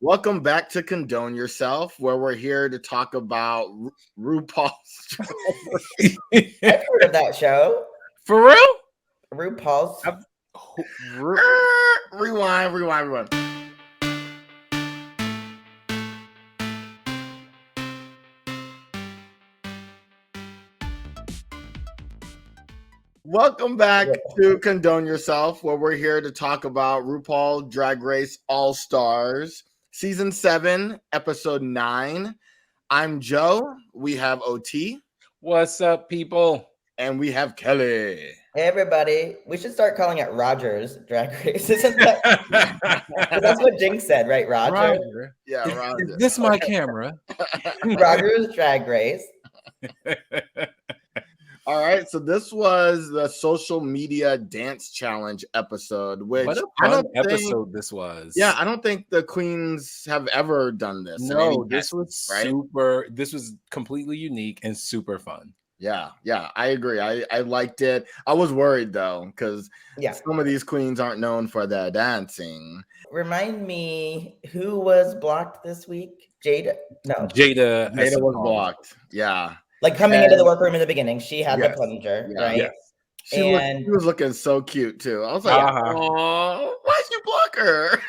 Welcome back to Condone Yourself, where we're here to talk about RuPaul's. I've heard of that show. For real? RuPaul's. Rewind. Welcome back to Condone Yourself, where we're here to talk about RuPaul Drag Race All-Stars, Season 7, Episode 9. I'm Joe. We have OT. What's up, people? And we have Kelly. Hey, everybody. We should start calling it Roger's Drag Race. Isn't that? That's what Jinx said, right, Roger? Yeah, Roger. Is this my camera? Roger's Drag Race. All right, so this was the social media dance challenge episode, which what a fun episode this was. Yeah, I don't think the queens have ever done this. No, this was super. This was completely unique and super fun. Yeah, I agree. I liked it. I was worried though, because some of these queens aren't known for their dancing. Remind me, who was blocked this week? Jada? No. Jada was blocked. Yeah. Like coming into the workroom in the beginning, she had the plunger, right? Yes. She was looking so cute too. I was like, oh, why'd you block her?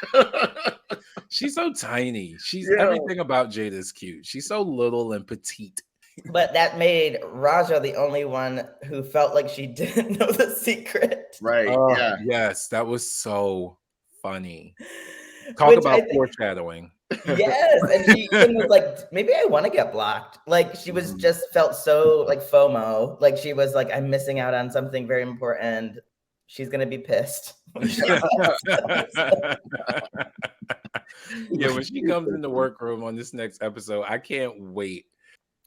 She's so tiny. Everything about Jada is cute. She's so little and petite. But that made Raja the only one who felt like she didn't know the secret. Right. Yes, that was so funny. Talk about foreshadowing. Yes, and she was like, maybe I want to get blocked. Like she was just felt so like FOMO. Like she was like, I'm missing out on something very important. She's gonna be pissed. Yeah, when she comes in the workroom on this next episode, I can't wait.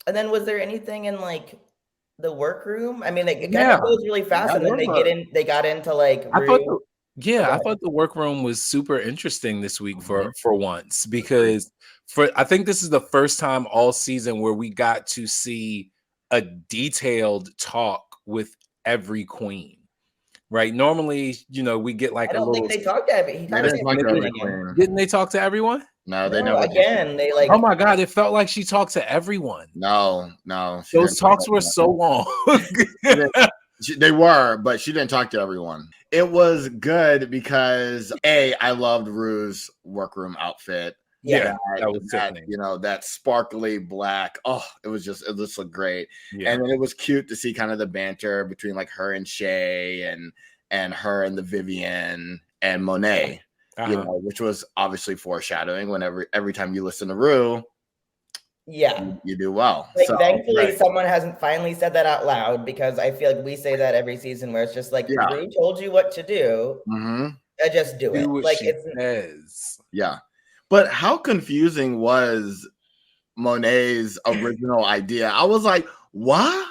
And then was there anything in like the workroom? I mean, it kind of goes really fast, and then they got into like I thought the workroom was super interesting this week for once, because I think this is the first time all season where we got to see a detailed talk with every queen. Right? Normally, we get like I don't think they talked to everyone. Didn't they talk to everyone? No, they never. Again, they like. Oh my God! It felt like she talked to everyone. No. Those talks were so long. They were, but she didn't talk to everyone. It was good because I loved Rue's workroom outfit. Yeah, that was sickening. That sparkly black. Oh, it just looked great. Yeah. And then it was cute to see kind of the banter between like her and Shay and her and the Vivian and Monet. Which was obviously foreshadowing. Every time you listen to Rue, you do well. Like, thankfully, someone hasn't finally said that out loud, because I feel like we say that every season where it's just like, Rue told you what to do. I just do it. Like it says. Yeah. But how confusing was Monet's original idea? I was like, what?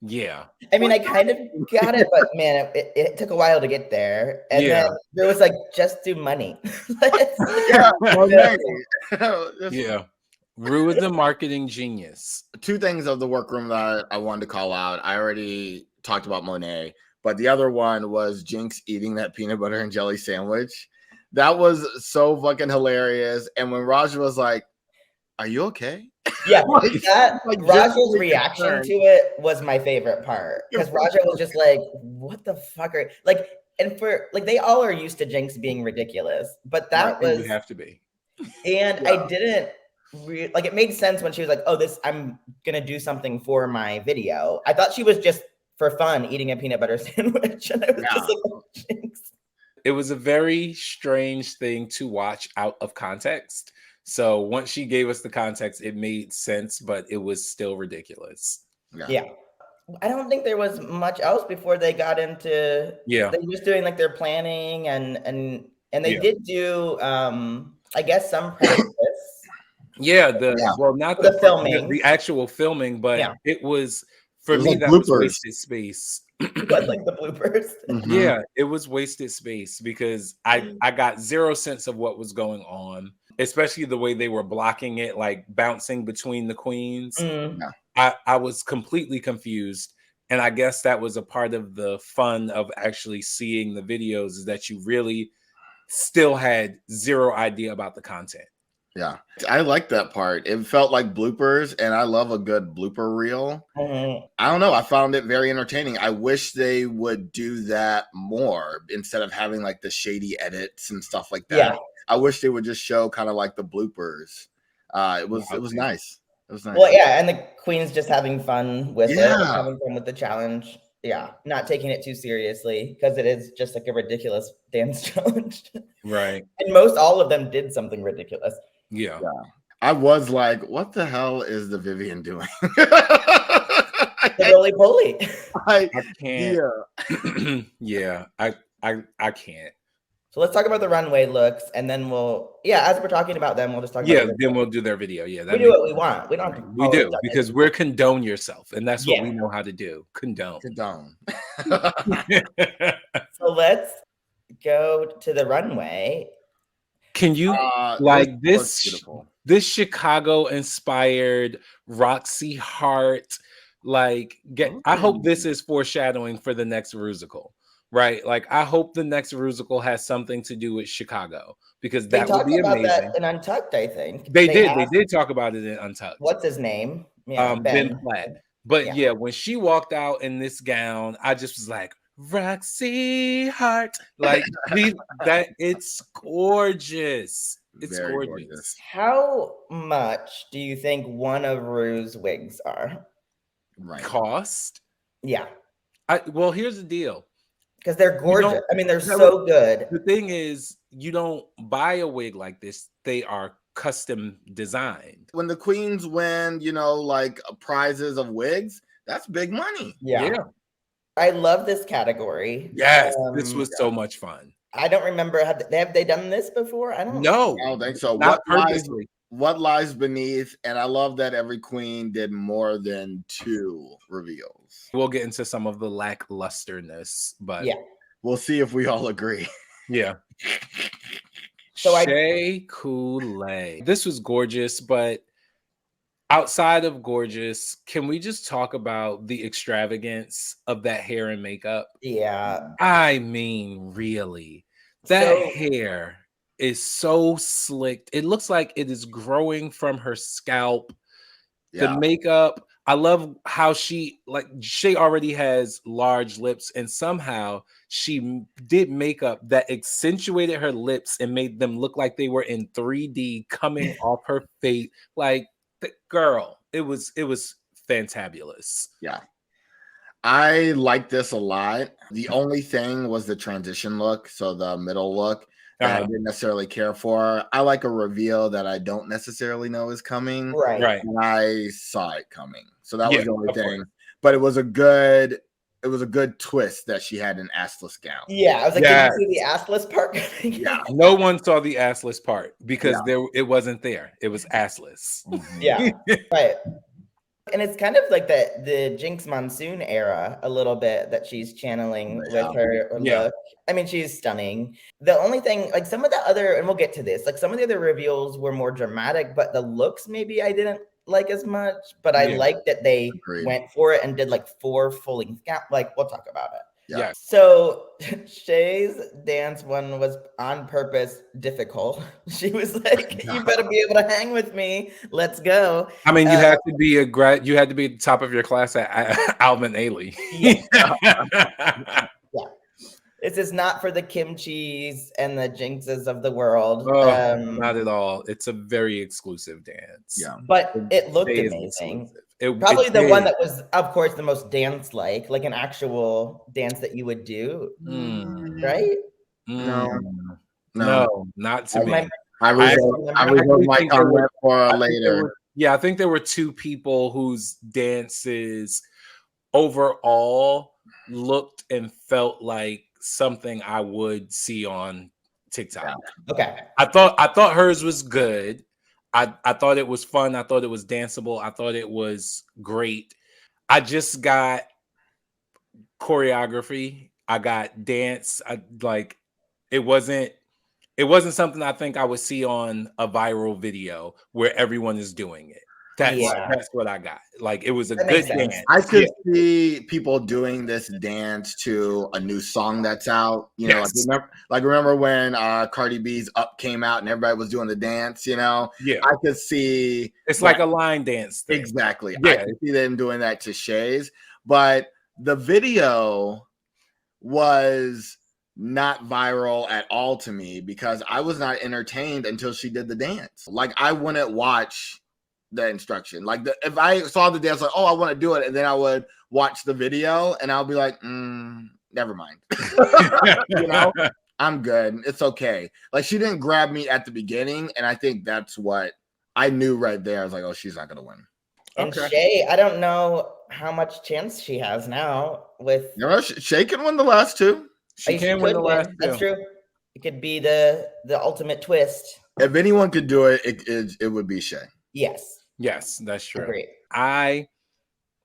Yeah. I mean, I kind of got it, but man, it took a while to get there. And then there was like, just do money. Yeah. Rue is a marketing genius. Two things of the workroom that I wanted to call out. I already talked about Monet, but the other one was Jinx eating that peanut butter and jelly sandwich. That was so fucking hilarious. And when Raja was like, "Are you okay?" Yeah, Raja's reaction to it was my favorite part, because Raja was just like, "What the fuck are like?" And for like, they all are used to Jinx being ridiculous, but that was you have to be. And I didn't like. It made sense when she was like, "Oh, I'm gonna do something for my video." I thought she was just for fun eating a peanut butter sandwich, and I was just like, "Oh, Jinx." It was a very strange thing to watch out of context. So once she gave us the context, it made sense, but it was still ridiculous. Yeah. I don't think there was much else before they got into. Yeah. They were just doing like their planning and they did do I guess some practice. Not the filming, the actual filming, but it was for me that was wasted space. But like the bloopers. Yeah, it was wasted space because I got zero sense of what was going on, especially the way they were blocking it, like bouncing between the queens. I was completely confused. And I guess that was a part of the fun of actually seeing the videos, is that you really still had zero idea about the content. Yeah, I like that part. It felt like bloopers, and I love a good blooper reel. Mm-hmm. I don't know. I found it very entertaining. I wish they would do that more instead of having like the shady edits and stuff like that. Yeah. I wish they would just show kind of like the bloopers. It was nice. It was nice. Well, yeah, and the queen's just having fun with it, having fun with the challenge. Yeah, not taking it too seriously because it is just like a ridiculous dance challenge. Right. And most all of them did something ridiculous. Yeah. I was like, what the hell is the Vivian doing? The roly-poly. I can't. Yeah. I can't. So let's talk about the runway looks, and then as we're talking about them, we'll just talk about then we'll do their video. Yeah, we do what we want. We don't have to. We do because we're condone yourself, and that's what we know how to do. Condone. So let's go to the runway. Can you like this Chicago inspired Roxy Hart? Like, I hope this is foreshadowing for the next Rusical. Right, like I hope the next Rusical has something to do with Chicago because that would be amazing. That in Untucked, I think they did talk about it in Untucked. What's his name? Ben Platt. But yeah, when she walked out in this gown, I just was like, Roxy Hart, like that. It's gorgeous. It's gorgeous. How much do you think one of Ru's wigs are? Right. Cost? Yeah. Well, here's the deal. Because they're gorgeous. I mean, they're so good. The thing is, you don't buy a wig like this. They are custom designed. When the queens win, like prizes of wigs, that's big money. Yeah. I love this category. Yes, this was so much fun. I don't remember. Have they done this before? I don't know. I don't think so. Not purposely. What lies beneath, and I love that every queen did more than 2 reveals. We'll get into some of the lacklusterness, but we'll see if we all agree. Yeah. So Shea Coulee. This was gorgeous, but outside of gorgeous, can we just talk about the extravagance of that hair and makeup? Yeah. I mean, really, that hair is so slicked. It looks like it is growing from her scalp. The makeup, I love how she already has large lips, and somehow she did makeup that accentuated her lips and made them look like they were in 3D coming off her face. Like, girl, it was fantabulous. Yeah. I like this a lot. The only thing was the transition look, so the middle look. I didn't necessarily care for. I like a reveal that I don't necessarily know is coming. Right. And I saw it coming. So that was the only thing. But it was a good twist that she had an assless gown. Yeah. I was like, did you see the assless part? Yeah. No one saw the assless part because it wasn't there. It was assless. Yeah. Right. And it's kind of like the Jinx Monsoon era a little bit that she's channeling with her look. I mean, she's stunning. The only thing, like some of the other, and we'll get to this, like some of the other reveals were more dramatic, but the looks maybe I didn't like as much. But I liked that they went for it and did like 4 full-length gowns. Like, we'll talk about it. Yeah. So Shay's dance one was on purpose difficult. She was like, "You better be able to hang with me. Let's go." I mean, you had to be you had to be at the top of your class at Alvin Ailey. Yeah. This is not for the kimchis and the Jinxes of the world. Not at all. It's a very exclusive dance. Yeah, but it looked amazing. Probably the one that was, of course, the most dance-like an actual dance that you would do, right? No, not to me. I reserve my comment for later. I think there were 2 people whose dances overall looked and felt like something I would see on TikTok. Okay. I thought hers was good. I thought it was fun. I thought it was danceable. I thought it was great. I just got choreography. I got dance. It wasn't something I think I would see on a viral video where everyone is doing it. That's what I got. Like, it was a good dance. I could see people doing this dance to a new song that's out. You know, remember when Cardi B's Up came out and everybody was doing the dance, you know? Yeah. I could see it's like a line dance thing. Exactly. Yeah. I could see them doing that to Shay's, but the video was not viral at all to me because I was not entertained until she did the dance. Like, I wouldn't watch the instruction. Like, if I saw the dance, like, oh, I want to do it, and then I would watch the video and I'll be like, never mind. You know, I'm good. It's okay. Like, she didn't grab me at the beginning, and I think that's what I knew right there. I was like, oh, she's not gonna win. And Shay, I don't know how much chance she has now with. You know, Shay can win the last two. She can win the last two. That's true. It could be the ultimate twist. If anyone could do it, it would be Shay. Yes, that's true. Agreed. I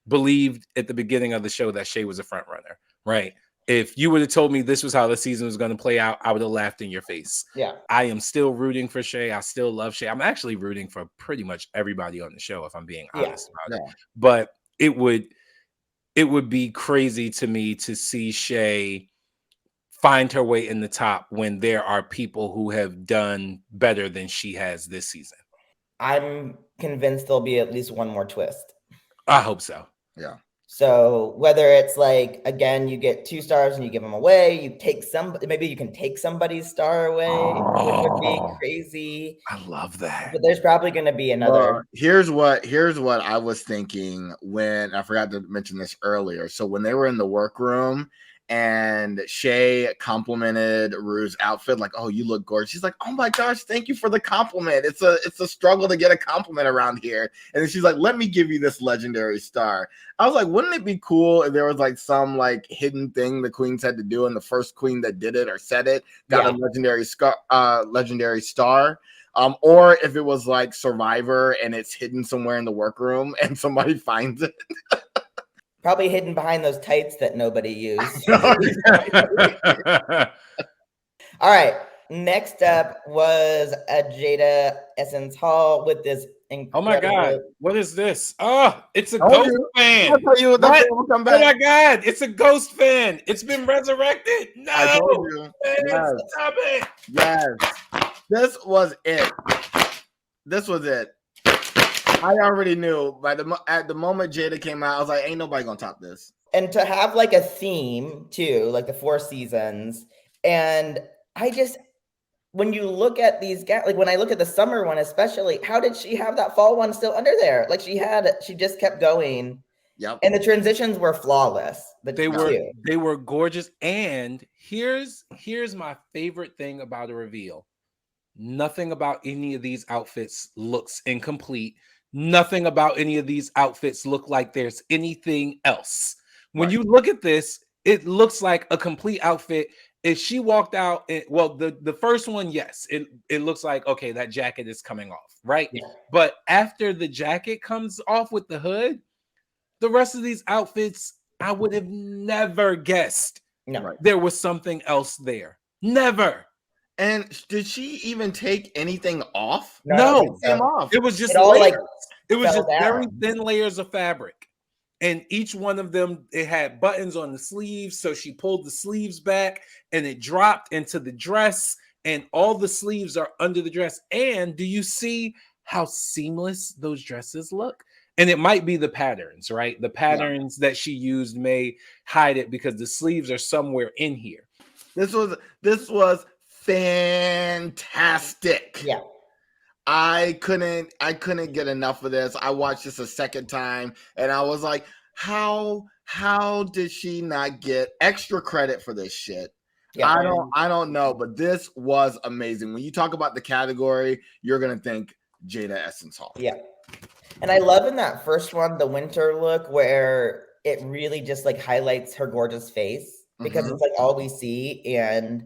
believed at the beginning of the show that Shay was a front runner, right? If you would have told me this was how the season was going to play out, I would have laughed in your face. Yeah. I am still rooting for Shay. I still love Shay. I'm actually rooting for pretty much everybody on the show, if I'm being honest about it. But it would be crazy to me to see Shay find her way in the top when there are people who have done better than she has this season. I'm convinced there'll be at least one more twist. I hope so. Yeah. So whether it's like, again, you get 2 stars and you give them away, maybe you can take somebody's star away, which would be crazy. I love that. But there's probably going to be another. Here's what I was thinking when I forgot to mention this earlier. So when they were in the workroom and Shay complimented Rue's outfit, like, oh, you look gorgeous. She's like, oh my gosh, thank you for the compliment. It's a struggle to get a compliment around here. And then she's like, let me give you this legendary star. I was like, wouldn't it be cool if there was like some like hidden thing the queens had to do, and the first queen that did it or said it got a legendary star? Or if it was like Survivor and it's hidden somewhere in the workroom and somebody finds it. Probably hidden behind those tights that nobody used. All right. Next up was a Jada Essence Hall with this incredible. Oh my God. What is this? Oh, it's a ghost fan. I'll tell you what, oh my God. It's a ghost fan. It's been resurrected. No. I told you. Stop it. Yes. This was it. I already knew at the moment Jada came out, I was like, ain't nobody gonna top this. And to have like a theme too, like the 4 seasons. And when you look at these guys, like when I look at the summer one, especially, how did she have that fall one still under there? Like she just kept going. Yep. And the transitions were flawless. They were gorgeous. And here's my favorite thing about a reveal. Nothing about any of these outfits looks incomplete. Nothing about any of these outfits look like there's anything else. When you look at this, it looks like a complete outfit. If she walked out, the first one, yes, it looks like, okay, that jacket is coming off, right? Yeah. But after the jacket comes off with the hood, the rest of these outfits, I would have never guessed there was something else there. Never. And did she even take anything off? No, off. It was just layers. It was just very thin layers of fabric. And each one of them, it had buttons on the sleeves. So she pulled the sleeves back and it dropped into the dress. And all the sleeves are under the dress. And do you see how seamless those dresses look? And it might be the patterns, right? The patterns that she used may hide it because the sleeves are somewhere in here. This was fantastic. Yeah. I couldn't get enough of this. I watched this a second time and I was like, how did she not get extra credit for this shit? Yeah, I don't know, but this was amazing. When you talk about the category, you're gonna think Jada Essence Hall. Yeah. And I love in that first one, the winter look, where it really just like highlights her gorgeous face because it's like all we see, and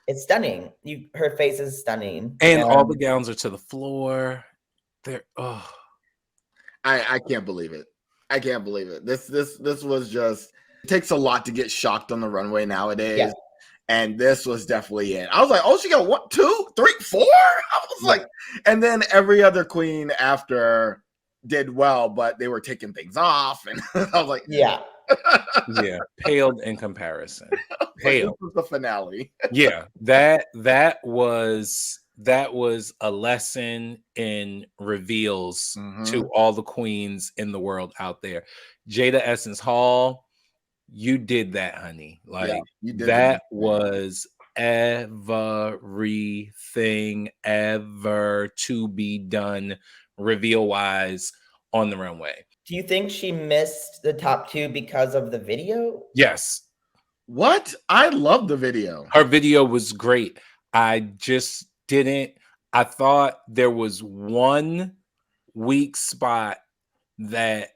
it's stunning. Her face is stunning. And all the gowns are to the floor. I can't believe it. I can't believe it. This was just, it takes a lot to get shocked on the runway nowadays. Yeah. And this was definitely it. I was like, oh, she got 1, 2, 3, 4. I was like, and then every other queen after did well, but they were taking things off, and I was like, yeah. Paled in comparison. This was the finale. Yeah, that was a lesson in reveals to all the queens in the world out there. Jada Essence Hall, you did that, honey. Like that was everything ever to be done reveal wise on the runway. Do you think she missed the top 2 because of the video? Yes. What? I love the video. Her video was great. I just didn't. I thought there was one weak spot that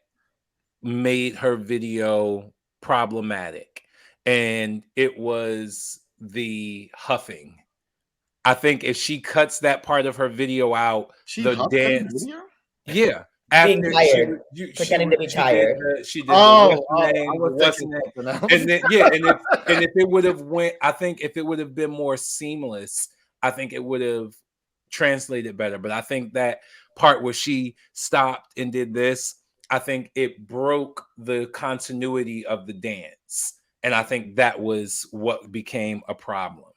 made her video problematic, and it was the huffing. I think if she cuts that part of her video out, the dance. Yeah. Being tired, pretending to be tired. She did and then and if it would have went, I think if it would have been more seamless, I think it would have translated better. But I think that part where she stopped and did this, I think it broke the continuity of the dance, and I think that was what became a problem.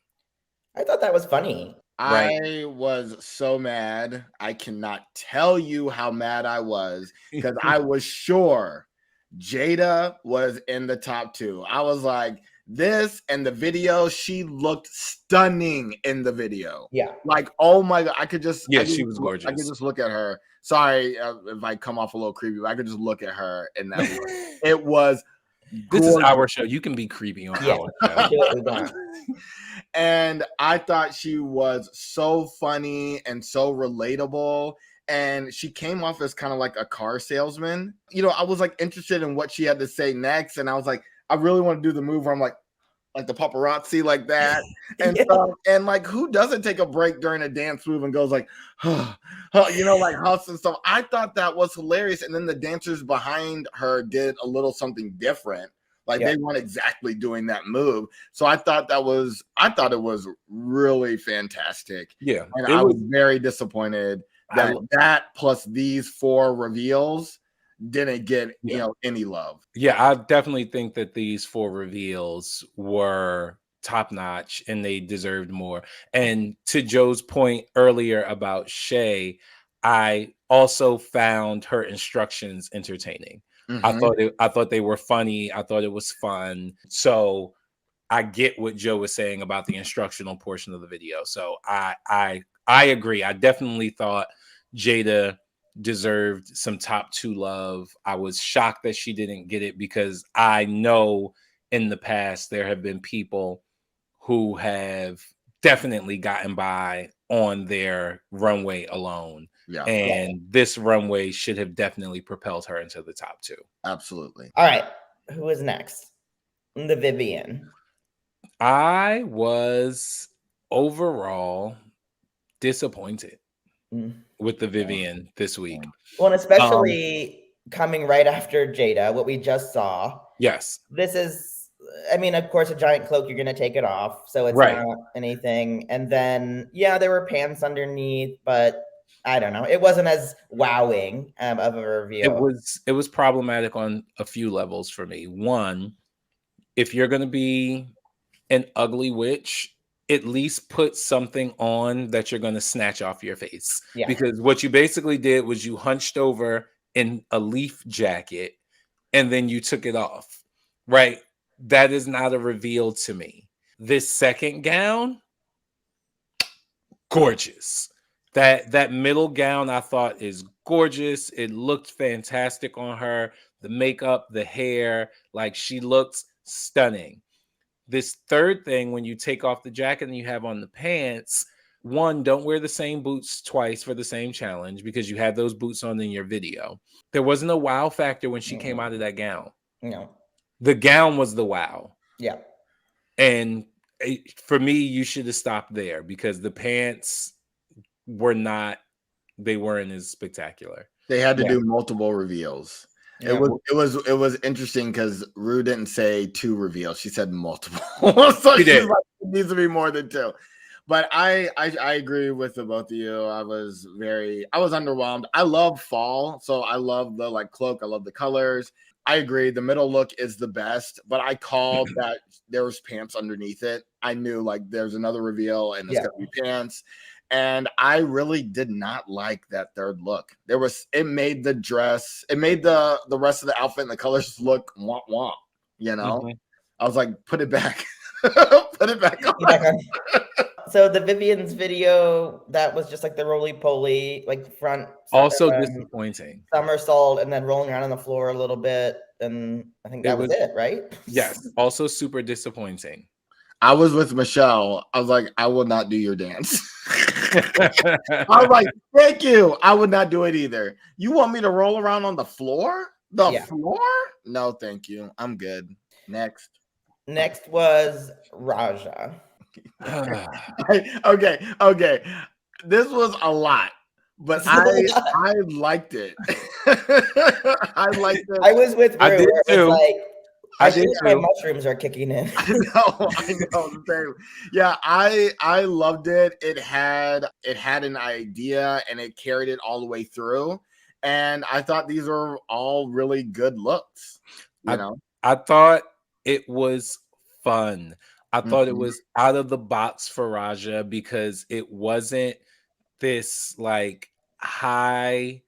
I thought that was funny. I was so mad. I cannot tell you how mad I was, because I was sure Jada was in the top 2. I was like, this and the video, she looked stunning in the video. Yeah. Like, oh my God. She was gorgeous. I could just look at her. Sorry if I come off a little creepy, but I could just look at her and that it was This is our show. You can be creepy on our show. And I thought she was so funny and so relatable. And she came off as kind of like a car salesman. You know, I was like interested in what she had to say next. And I was like, I really want to do the move where I'm like the paparazzi like that. And and like, who doesn't take a break during a dance move and goes like, you know, like huffs and stuff. I thought that was hilarious. And then the dancers behind her did a little something different. Like they weren't exactly doing that move. So I thought it was really fantastic. Yeah. And I was very disappointed that plus these 4 reveals didn't get any love. Yeah, I definitely think that these 4 reveals were top notch and they deserved more. And to Joe's point earlier about Shay, I also found her instructions entertaining. I thought they were funny. I thought it was fun. So I get what Joe was saying about the instructional portion of the video. So I agree. I definitely thought Jada deserved some top 2 love. I was shocked that she didn't get it, because I know in the past there have been people who have definitely gotten by on their runway alone. Yeah. And this runway should have definitely propelled her into the top 2. Absolutely. All right. Who is next? The Vivian. I was overall disappointed with the Vivian this week. Well, and especially coming right after Jada, what we just saw. Yes. This is, I mean, of course, a giant cloak, you're going to take it off. So it's not anything. And then, there were pants underneath, but I don't know. It wasn't as wowing of a reveal. It was problematic on a few levels for me. One, if you're going to be an ugly witch, at least put something on that you're going to snatch off your face. Yeah. Because what you basically did was you hunched over in a leaf jacket and then you took it off, right? That is not a reveal to me. This second gown, gorgeous. That middle gown I thought is gorgeous. It looked fantastic on her. The makeup, the hair, like she looks stunning. This third thing, when you take off the jacket and you have on the pants, one, don't wear the same boots twice for the same challenge, because you had those boots on in your video. There wasn't a wow factor when she came out of that gown. No. The gown was the wow. Yeah. And for me, you should have stopped there, because the pants weren't as spectacular. They had to do multiple reveals. Yeah. It was interesting because Rue didn't say 2 reveals. She said multiple. So she's like, it needs to be more than 2. But I agree with the both of you. I was underwhelmed. I love fall, so I love the like cloak. I love the colors. I agree. The middle look is the best, but I called that there was pants underneath it. I knew like there's another reveal and it's gonna be pants. And I really did not like that third look. It made the dress, it made the rest of the outfit and the colors look womp womp, you know? Mm-hmm. I was like, put it back. Put it back on. So the Vivian's video, that was just like the roly-poly, like front. Also disappointing. Somersault and then rolling around on the floor a little bit. And I think that was it, right? Yes. Also super disappointing. I was with Michelle. I was like, I will not do your dance. I was like, thank you. I would not do it either. You want me to roll around on the floor? The floor? No, thank you. I'm good. Next was Raja. Okay. This was a lot, but I liked it. I liked it. I was with Rue. I did too. I think my mushrooms are kicking in. I know the same. Yeah, I loved it. It had an idea and it carried it all the way through. And I thought these were all really good looks. I thought it was fun. I thought it was out of the box for Raja because it wasn't this like high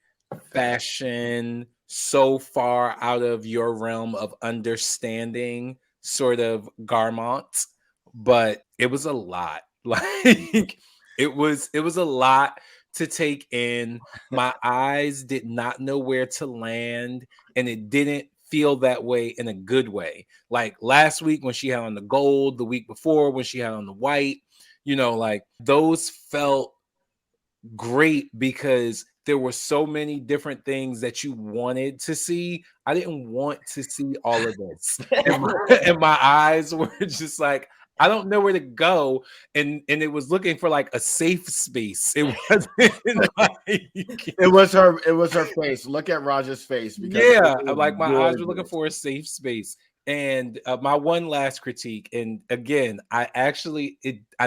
fashion, so far out of your realm of understanding sort of garment, but it was a lot. Like it was a lot to take in. My eyes did not know where to land, and it didn't feel that way in a good way. Like last week when she had on the gold, the week before when she had on the white, like those felt great because there were so many different things that you wanted to see. I didn't want to see all of this. and my eyes were just like, I don't know where to go. And it was looking for like a safe space. It wasn't like it was her face. Look at Raja's face. Because like my eyes were looking for a safe space. And my one last critique, and again, I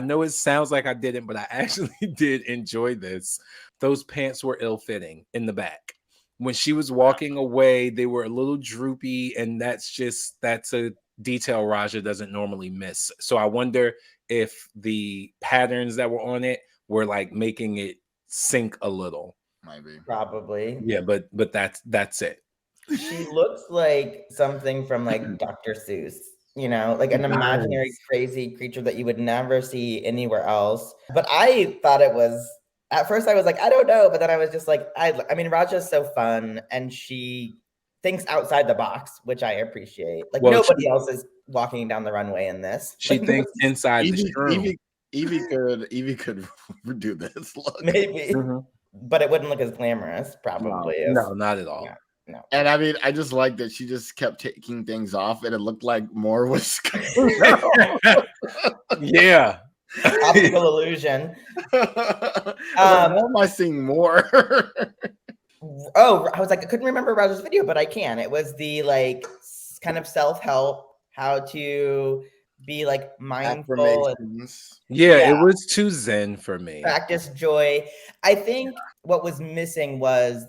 know it sounds like I didn't, but I actually did enjoy this. Those pants were ill-fitting in the back. When she was walking away, they were a little droopy, and that's a detail Raja doesn't normally miss. So I wonder if the patterns that were on it were like making it sink a little. Maybe. Probably. Yeah, but that's it. She looks like something from like Dr. Seuss, like an imaginary crazy creature that you would never see anywhere else. But I thought it was, at first I was like, I don't know. But then I was just like, I mean, Raja's so fun and she thinks outside the box, which I appreciate. Like nobody else is walking down the runway in this. She thinks inside the room. Evie could do this look. Maybe. But it wouldn't look as glamorous, probably. No, not at all. Yeah. No. And I mean, I just like that she just kept taking things off and it looked like more was yeah. Optical illusion. Why am I seeing more? I was like, I couldn't remember Raja's video, but I can. It was the like kind of self-help, how to be like mindful. Yeah, it was too zen for me. Practice joy. I think what was missing was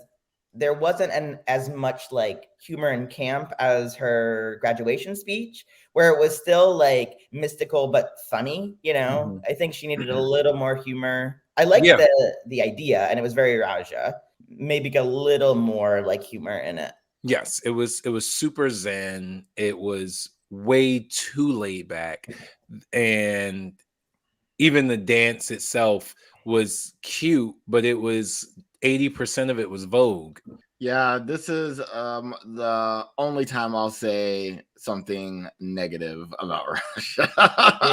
there wasn't as much like humor and camp as her graduation speech, where it was still like mystical but funny. I think she needed a little more humor. I liked the idea, and it was very Raja. Maybe a little more like humor in it. Yes, it was super zen. It was way too laid back, and even the dance itself was cute, but it was 80% of it was Vogue. Yeah, this is the only time I'll say something negative about Russia.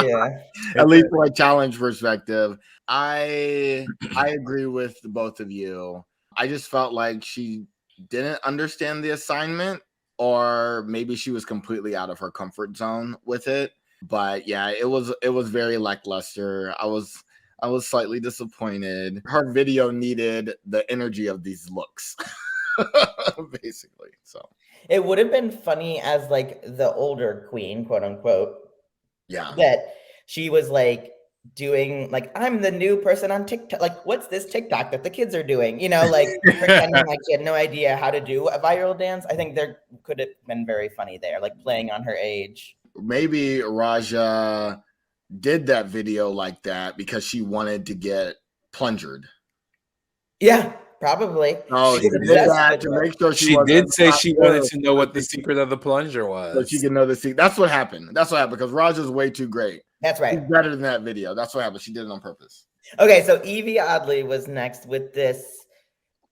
Yeah. At least from a challenge perspective. I agree with both of you. I just felt like she didn't understand the assignment, or maybe she was completely out of her comfort zone with it. But yeah, it was very lackluster. I was slightly disappointed. Her video needed the energy of these looks, basically. So it would have been funny as like the older queen, quote unquote. Yeah. That she was like doing like, I'm the new person on TikTok. Like, what's this TikTok that the kids are doing? You know, like pretending like she had no idea how to do a viral dance. I think there could have been very funny there, like playing on her age. Maybe Raja did that video like that because she wanted to get plungered. Yeah, probably. Oh, she did that to make sure she did say she wanted to know what the secret of the plunger was. So she can know the secret. That's what happened. That's what happened because Raja's way too great. That's right. She's better than that video. That's what happened. She did it on purpose. Okay, so Evie Oddly was next with this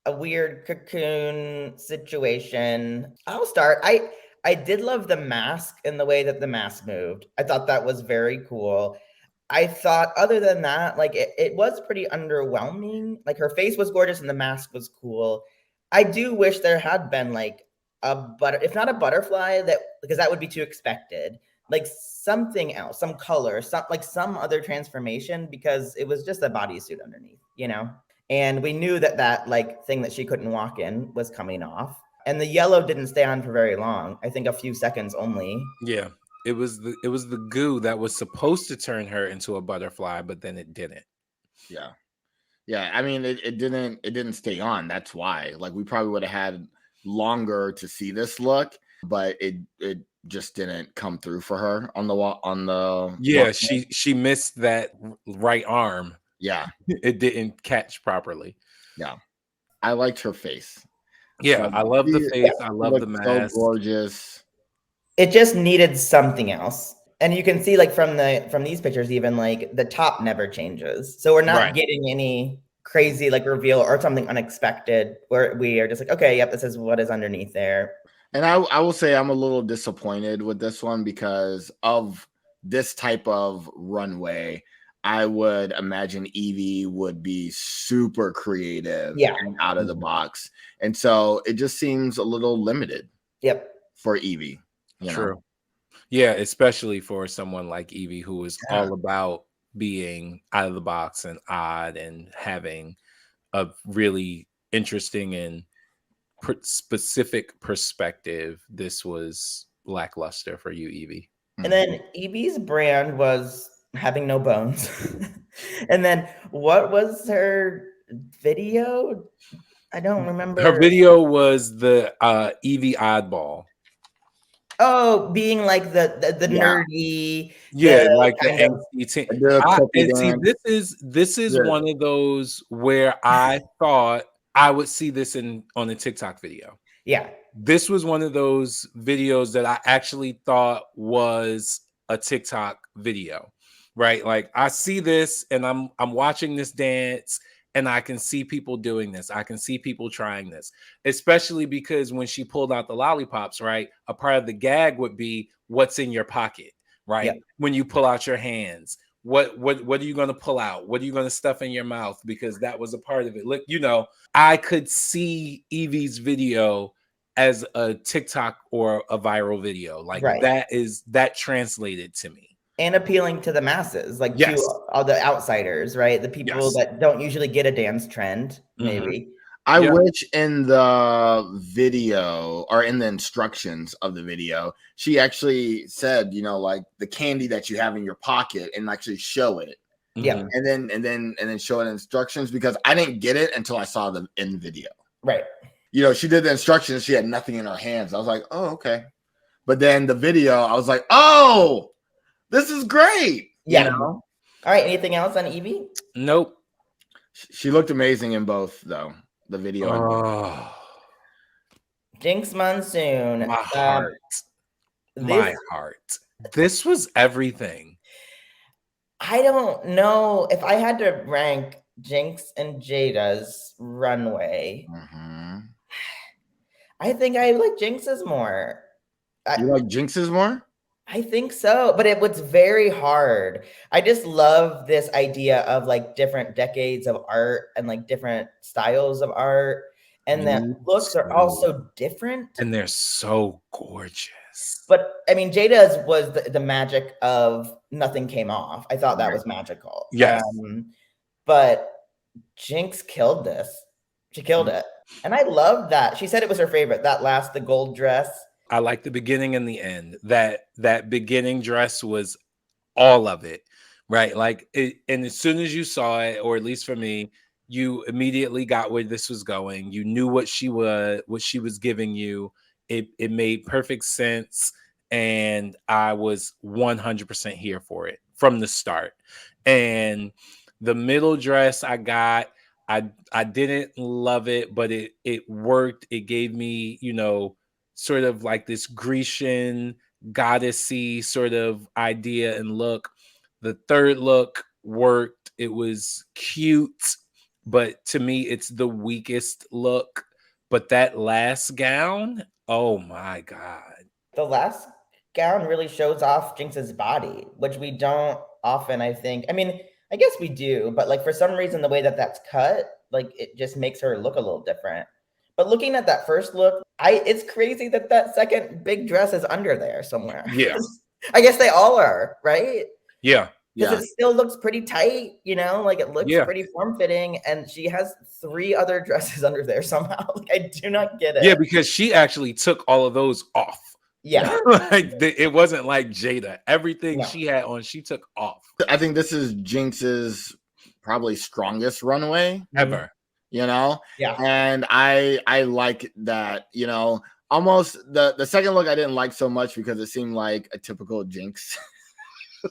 a weird cocoon situation. I'll start. I did love the mask and the way that the mask moved. I thought that was very cool. I thought other than that, like it was pretty underwhelming. Like her face was gorgeous and the mask was cool. I do wish there had been like if not a butterfly, that because that would be too expected. Like something else, some color, some other transformation, because it was just a bodysuit underneath, you know? And we knew that like thing that she couldn't walk in was coming off. And the yellow didn't stay on for very long. I think a few seconds only. Yeah. It was the goo that was supposed to turn her into a butterfly, but then it didn't. Yeah. Yeah. I mean, it didn't stay on. That's why. Like we probably would have had longer to see this look, but it just didn't come through for her on the yeah, she missed that right arm. Yeah. It didn't catch properly. Yeah. I liked her face. Yeah, I love the face. I love the mask. So gorgeous. It just needed something else. And you can see like from these pictures, even like the top never changes. So we're not getting any crazy like reveal or something unexpected where we are just like, okay, yep, this is what is underneath there. And I will say I'm a little disappointed with this one because of this type of runway. I would imagine Evie would be super creative and out of the box. And so it just seems a little limited. Yep. For Evie. True. Yeah, especially for someone like Evie who is all about being out of the box and odd and having a really interesting and specific perspective. This was lackluster for you, Evie. And then Evie's brand was having no bones. And then what was her video? I don't remember. Her video was the Evie oddball. Oh, being like the nerdy, like the angsty and see, this is one of those where I thought I would see this on a TikTok video. Yeah, this was one of those videos that I actually thought was a TikTok video, right? Like I see this and I'm watching this dance. And I can see people doing this. I can see people trying this, especially because when she pulled out the lollipops, right? A part of the gag would be what's in your pocket, right? Yep. When you pull out your hands, what are you going to pull out? What are you going to stuff in your mouth? Because that was a part of it. Look, I could see Evie's video as a TikTok or a viral video. Like that translated to me. And appealing to the masses, like to all the outsiders, right? The people that don't usually get a dance trend, maybe. I wish in the video or in the instructions of the video, she actually said, like the candy that you have in your pocket and actually show it. Yeah. And then show it in instructions because I didn't get it until I saw them in the video. Right. She did the instructions. She had nothing in her hands. I was like, oh, okay. But then the video, I was like, oh, this is great. Yeah. All right. Anything else on Evie? Nope. She looked amazing in both, though. The video. Oh. Jinx Monsoon. My heart. My heart. This was everything. I don't know if I had to rank Jinx and Jada's runway. I think I like Jinx's more. You like Jinx's more? I think so, but it was very hard. I just love this idea of like different decades of art and like different styles of art. And the looks are also different. And they're so gorgeous. But I mean, Jada's was the magic of nothing came off. I thought that was magical. Yes. But Jinx killed this. She killed it. And I love that. She said it was her favorite. The gold dress. I like the beginning and the end. That beginning dress was all of it. right? Like, and as soon as you saw it, or at least for me, you immediately got where this was going. You knew what she was giving you. It made perfect sense, and I was 100% here for it from the start. And the middle dress I got, I didn't love it, but it worked. It gave me, sort of like this Grecian goddessy sort of idea and look. The third look worked. It was cute, but to me, it's the weakest look. But that last gown, oh my God. The last gown really shows off Jinx's body, which we don't often, I think. I mean, I guess we do, but like for some reason, the way that that's cut, like it just makes her look a little different. But looking at that first look, it's crazy that that second big dress is under there somewhere. Yeah. I guess they all are, right? Yeah. Because it still looks pretty tight, like it looks pretty form-fitting, and she has 3 other dresses under there somehow. Like, I do not get it. Yeah, because she actually took all of those off. Yeah. It wasn't like Jada. Everything she had on, she took off. I think this is Jinx's probably strongest runway ever. Yeah. And I like that, almost the second look I didn't like so much because it seemed like a typical Jinx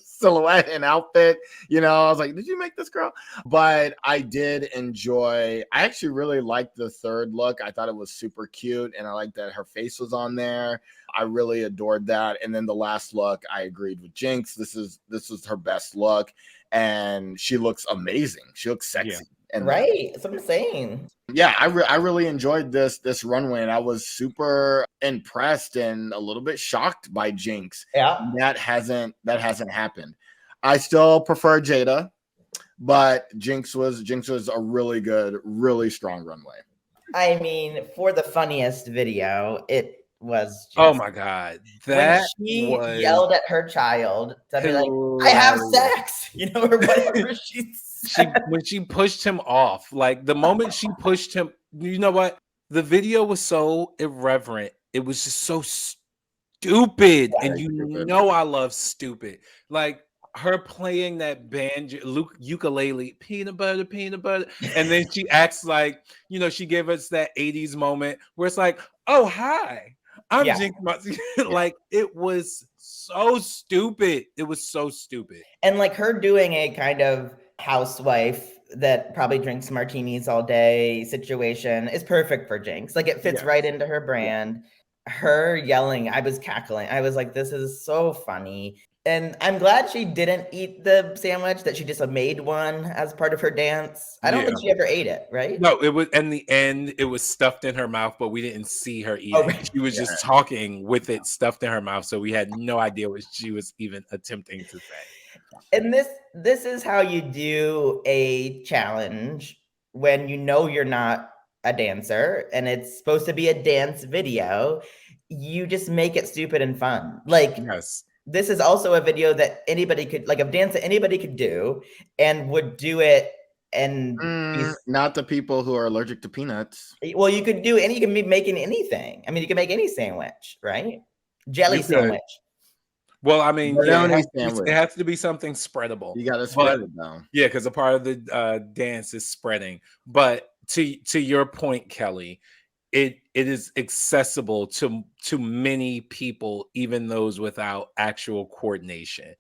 silhouette and outfit. I was like, did you make this, girl? But I did enjoy. I actually really liked the third look. I thought it was super cute, and I liked that her face was on there. I really adored that. And then the last look, I agreed with Jinx. This is her best look, and she looks amazing. She looks sexy. Yeah. And right, that's what I'm saying. Yeah, I really enjoyed this runway, and I was super impressed and a little bit shocked by Jinx. Yeah, that hasn't happened. I still prefer Jada, but Jinx was a really good, really strong runway. I mean, for the funniest video, it was just, oh my God, that when she yelled at her child to be like, I have sex, or whatever when she pushed him off, like the moment she pushed him, you know what? The video was so irreverent. It was just so stupid. And I love stupid. Like her playing that banjo, ukulele, peanut butter. And then she acts like, she gave us that 80s moment where it's like, oh, hi, I'm Jinx. Like, it was so stupid. It was so stupid. And like her doing a kind of housewife that probably drinks martinis all day situation is perfect for Jinx. Like, it fits right into her brand. Her yelling, I was cackling. I was like, this is so funny. And I'm glad she didn't eat the sandwich, that she just made one as part of her dance. I don't think she ever ate it, right? No, it was, in the end, it was stuffed in her mouth, but we didn't see her eat it. She was just talking with it stuffed in her mouth, so we had no idea what she was even attempting to say. And this is how you do a challenge when you're not a dancer and it's supposed to be a dance video. You just make it stupid and fun. Like, this is also a video that anybody could, like, a dance that anybody could do and would do it. And not the people who are allergic to peanuts. Well, you could be making anything. I mean, you can make any sandwich, right? Jelly sandwich. Well, I mean, it has to be something spreadable. You got to spread it down. Yeah, because a part of the dance is spreading. But to your point, Kelly, it is accessible to many people, even those without actual coordination.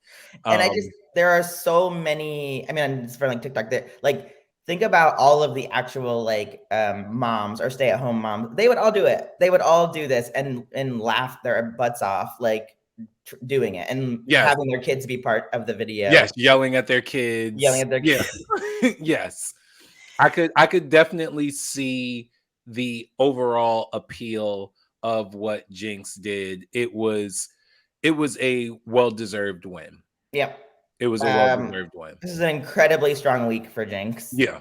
And there are so many. I mean, it's for like TikTok. Like, think about all of the actual moms or stay-at-home moms. They would all do it. They would all do this and laugh their butts off, like, doing it and having their kids be part of the video. Yes, yelling at their kids. Yes. I could definitely see the overall appeal of what Jinx did. It was a well-deserved win. Yep. It was a well-deserved win. This is an incredibly strong week for Jinx. Yeah.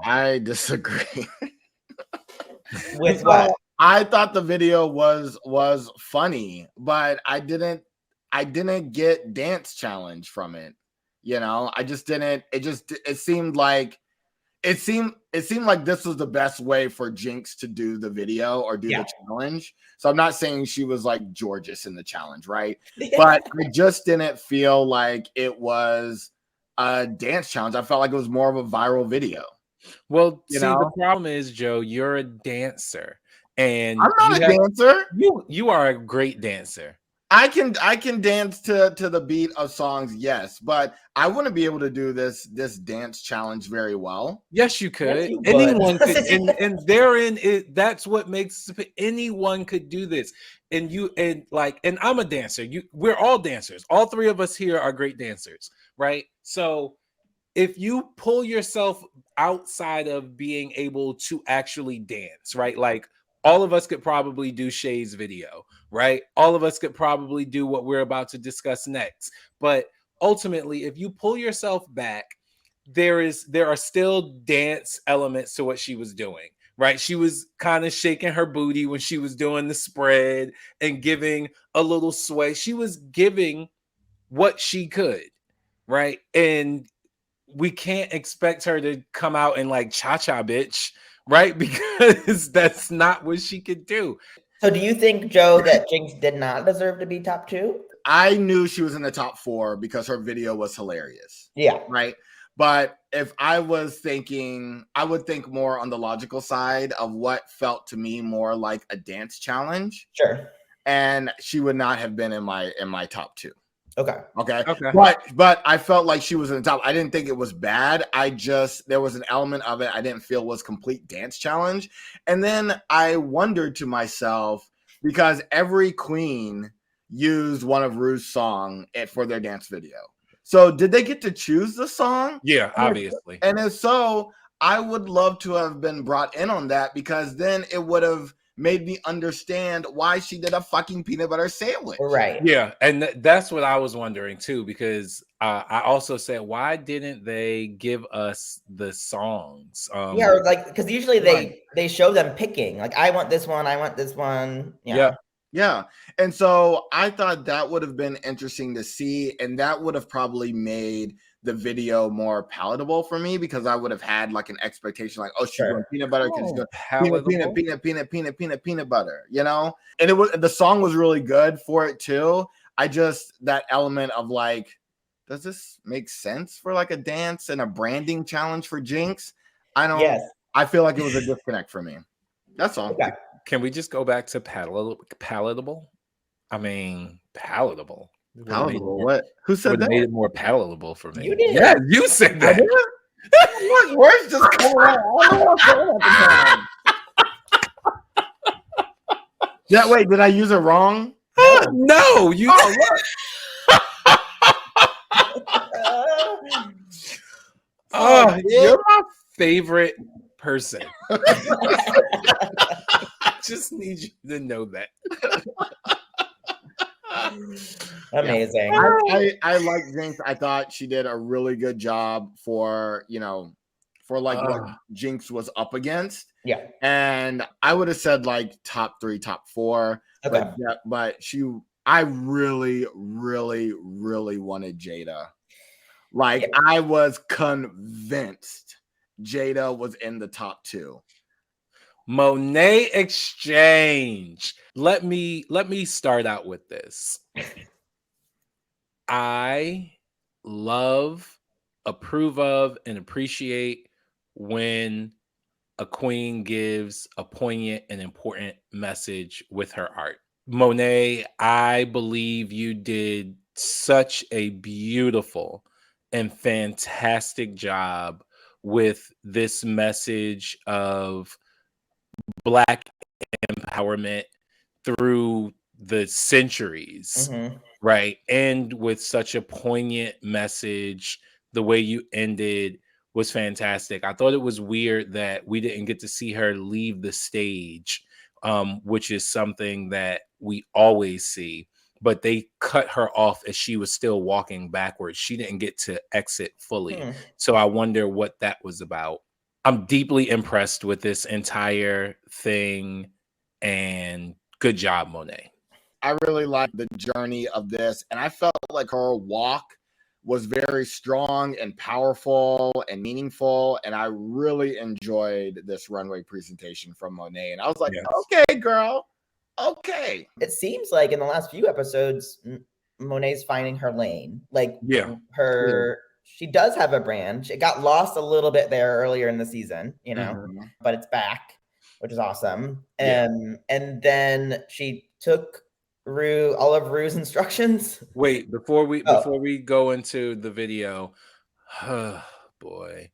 I disagree. With what? I thought the video was funny, but I didn't get dance challenge from it. I just didn't. It seemed like it seemed like this was the best way for Jinx to do the video or do the challenge. So I'm not saying she was like Georges in the challenge, right? But I just didn't feel like it was a dance challenge. I felt like it was more of a viral video. Well, the problem is, Joe, you're a dancer, and I'm not a dancer. You are a great dancer. I can dance to the beat of songs, yes, but I wouldn't be able to do this dance challenge very well. Yes, you could. Yes, you anyone could, and therein that's what makes anyone could do this. And I'm a dancer. We're all dancers. All three of us here are great dancers, right? So if you pull yourself outside of being able to actually dance, right? Like all of us could probably do Shay's video, right? All of us could probably do what we're about to discuss next. But ultimately, if you pull yourself back, there are still dance elements to what she was doing, right? She was kind of shaking her booty when she was doing the spread and giving a little sway. She was giving what she could, right? And we can't expect her to come out and like cha-cha bitch, right? Because that's not what she could do. So do you think, Joe, that Jinx did not deserve to be top 2? I knew she was in the top 4 because her video was hilarious. Yeah. Right. But if I was thinking, I would think more on the logical side of what felt to me more like a dance challenge. Sure. And she would not have been in my top 2. Okay. But I felt like she was in the top. I didn't think it was bad. There was an element of it I didn't feel was complete dance challenge. And then I wondered to myself, because every queen used one of Ru's song for their dance video. So did they get to choose the song? Yeah, obviously. And if so, I would love to have been brought in on that, because then it would have made me understand why she did a fucking peanut butter sandwich. Right. Yeah. And that's what I was wondering too, because I also said, why didn't they give us the songs? Yeah, or like, because usually they show them picking, like, I want this one, I want this one. Yeah. And so I thought that would have been interesting to see, and that would have probably made the video more palatable for me, because I would have had like an expectation, like, oh, she's doing peanut butter because peanut butter, And the song was really good for it too. That element of like, does this make sense for like a dance and a branding challenge for Jinx? I feel like it was a disconnect for me. That's all. Okay. Can we just go back to palatable? I mean, palatable. Palatable. What? Who said that? Made it more palatable for me. You did. Yeah, you said that. Look, words just coming out. I don't know what's going on at the time. Yeah, wait, did I use it wrong? No, you. Oh, look. You're my favorite person. I just need you to know that. Amazing. I like Jinx. I thought she did a really good job for what Jinx was up against. Yeah. And I would have said like top 3, top 4. Okay. But I really, really, really wanted Jada. Like, I was convinced Jada was in the top 2. Monet Exchange. Let me start out with this. I love, approve of, and appreciate when a queen gives a poignant and important message with her art. Monet, I believe you did such a beautiful and fantastic job with this message of Black empowerment through the centuries, right? And with such a poignant message, the way you ended was fantastic. I thought it was weird that we didn't get to see her leave the stage, which is something that we always see, but they cut her off as she was still walking backwards. She didn't get to exit fully. So I wonder what that was about. I'm deeply impressed with this entire thing, and good job, Monet. I really liked the journey of this, and I felt like her walk was very strong and powerful and meaningful. And I really enjoyed this runway presentation from Monet. And I was like, okay, girl. Okay. It seems like in the last few episodes, Monet's finding her lane. Like she does have a brand. It got lost a little bit there earlier in the season, you know, but it's back, which is awesome. And then she took all of Rue's instructions. Wait, before we go into the video, boy,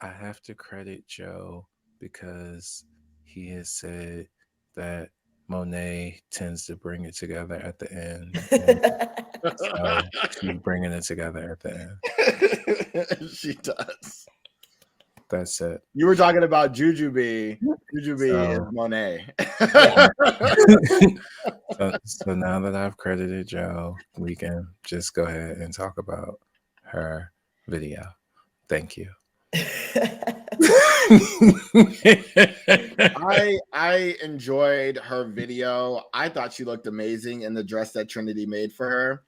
I have to credit Joe because he has said that Monet tends to bring it together at the end. So she's bringing it together at the end. She does. That's it. You were talking about Jujubee. Jujubee is Monet. So now that I've credited Joe, we can just go ahead and talk about her video. Thank you. I enjoyed her video. I thought she looked amazing in the dress that Trinity made for her.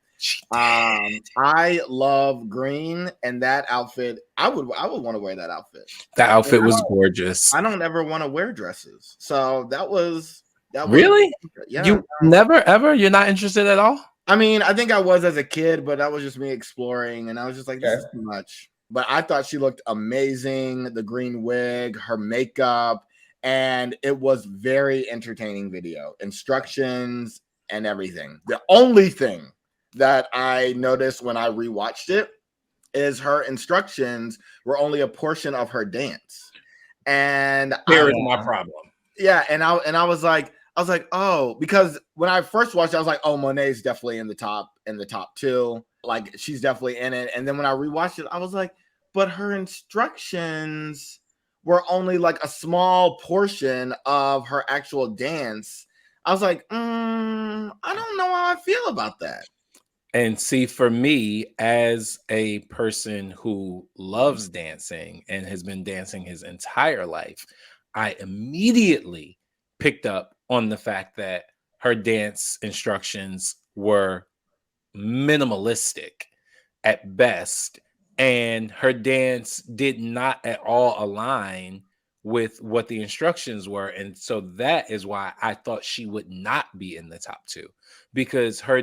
I love green, and that outfit, I would want to wear that outfit. That outfit was gorgeous. I don't ever want to wear dresses, so that was really. You never ever. You're not interested at all. I mean, I think I was as a kid, but that was just me exploring, and I was just like, this is too much. But I thought she looked amazing. The green wig, her makeup, and it was very entertaining video. Instructions and everything. The only thing that I noticed when I rewatched it is her instructions were only a portion of her dance. And here is my problem. Yeah, and I was like, oh, because when I first watched it, I was like, oh, Monet's definitely in the top 2. Like, she's definitely in it. And then when I rewatched it, I was like, but her instructions were only like a small portion of her actual dance. I was like, I don't know how I feel about that. And see, for me, as a person who loves dancing and has been dancing his entire life, I immediately picked up on the fact that her dance instructions were minimalistic at best, and her dance did not at all align with what the instructions were. And so that is why I thought she would not be in the top 2, because her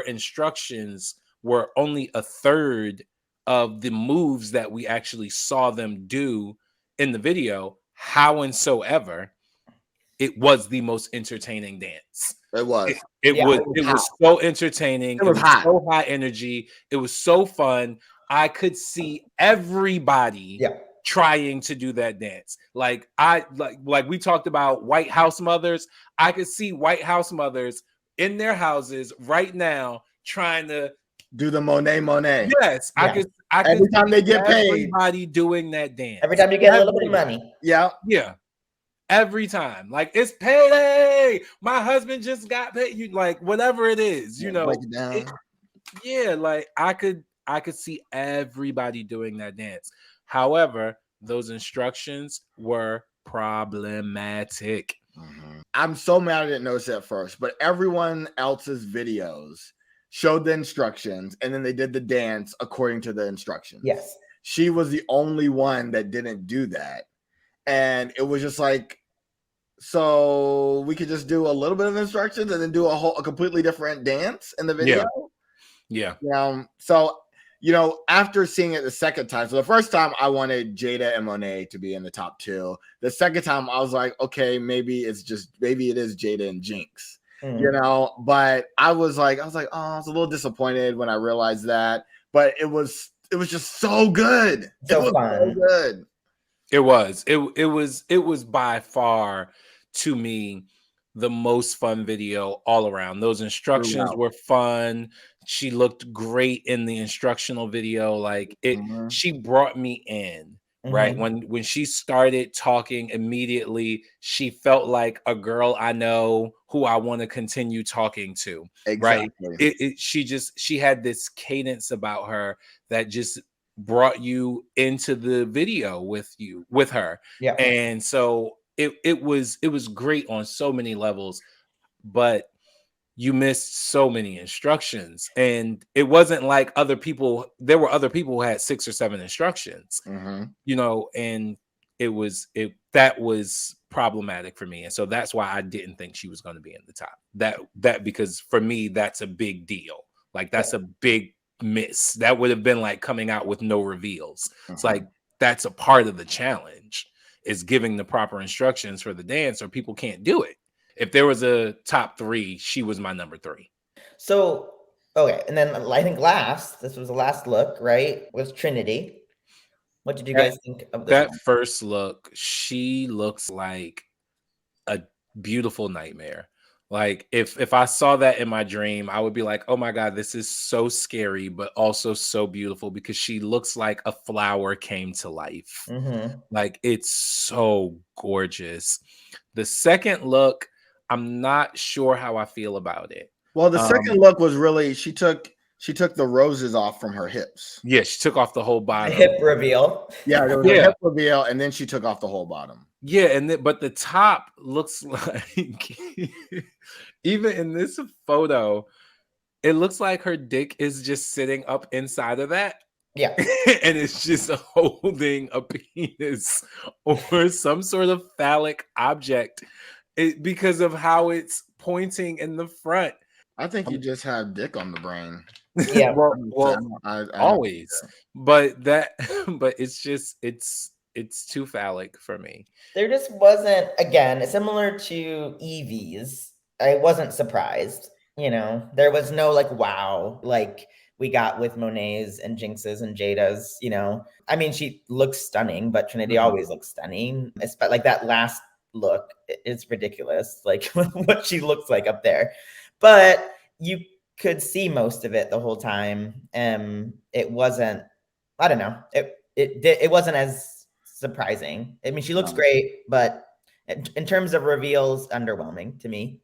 instructions were only a third of the moves that we actually saw them do in the video. Howsoever, it was the most entertaining dance. It was. It was so entertaining. It was so high energy. It was so fun. I could see everybody trying to do that dance. Like we talked about White House mothers. I could see White House mothers in their houses right now trying to do the Monet. Yes, I could. Every time they get paid, everybody doing that dance. Every time you get a little bit of money. Yeah. Every time, like, it's payday. My husband just got paid. You like whatever it is, you know. Like I could see everybody doing that dance. However, those instructions were problematic. I'm so mad I didn't notice it at first, but everyone else's videos showed the instructions and then they did the dance according to the instructions. Yes. She was the only one that didn't do that. And it was just like, so we could just do a little bit of instructions and then do a completely different dance in the video. Yeah. So, after seeing it the second time, so the first time I wanted Jada and Monet to be in the top 2. The second time I was like, okay, maybe it is Jada and Jinx, but I was like, oh, I was a little disappointed when I realized that, but it was just so good. So fun. So good. It was by far, to me, the most fun video all around. Those instructions were fun. She looked great in the instructional video. Like she brought me in, right? When she started talking, immediately she felt like a girl I know who I want to continue talking to. Exactly. Right? She had this cadence about her that just brought you into the video with her. Yeah. And so it was great on so many levels, but you missed so many instructions. And it wasn't like other people, there were other people who had 6 or 7 instructions, you know, and that was problematic for me. And so that's why I didn't think she was going to be in the top. That because for me, that's a big deal. Like that's a big miss. That would have been like coming out with no reveals. It's like, that's a part of the challenge, is giving the proper instructions for the dance, or people can't do it. If there was a top 3, she was my number 3. So, okay. And then I think this was the last look, right? Was Trinity. What did you guys think of this one? First look? She looks like a beautiful nightmare. Like if I saw that in my dream, I would be like, oh my God, this is so scary, but also so beautiful, because she looks like a flower came to life. Like, it's so gorgeous. The second look, I'm not sure how I feel about it. Well, the second look was really, she took the roses off from her hips. Yeah, she took off the whole bottom. The hip reveal. Yeah, there was a hip reveal, and then she took off the whole bottom. Yeah, but the top looks like, even in this photo, it looks like her dick is just sitting up inside of that. Yeah. And it's just holding a penis or some sort of phallic object because of how it's pointing in the front. I think you just have dick on the brain. Yeah. well, I always. But it's just, it's too phallic for me. There just wasn't, again, similar to Evie's, I wasn't surprised. You know, there was no like, wow, like we got with Monet's and Jinx's and Jada's, you know. I mean, she looks stunning, but Trinity always looks stunning. But like that last look, it's ridiculous, like what she looks like up there. But you could see most of it the whole time. It wasn't, I don't know, it wasn't as surprising. I mean, she looks great, but in terms of reveals, underwhelming to me.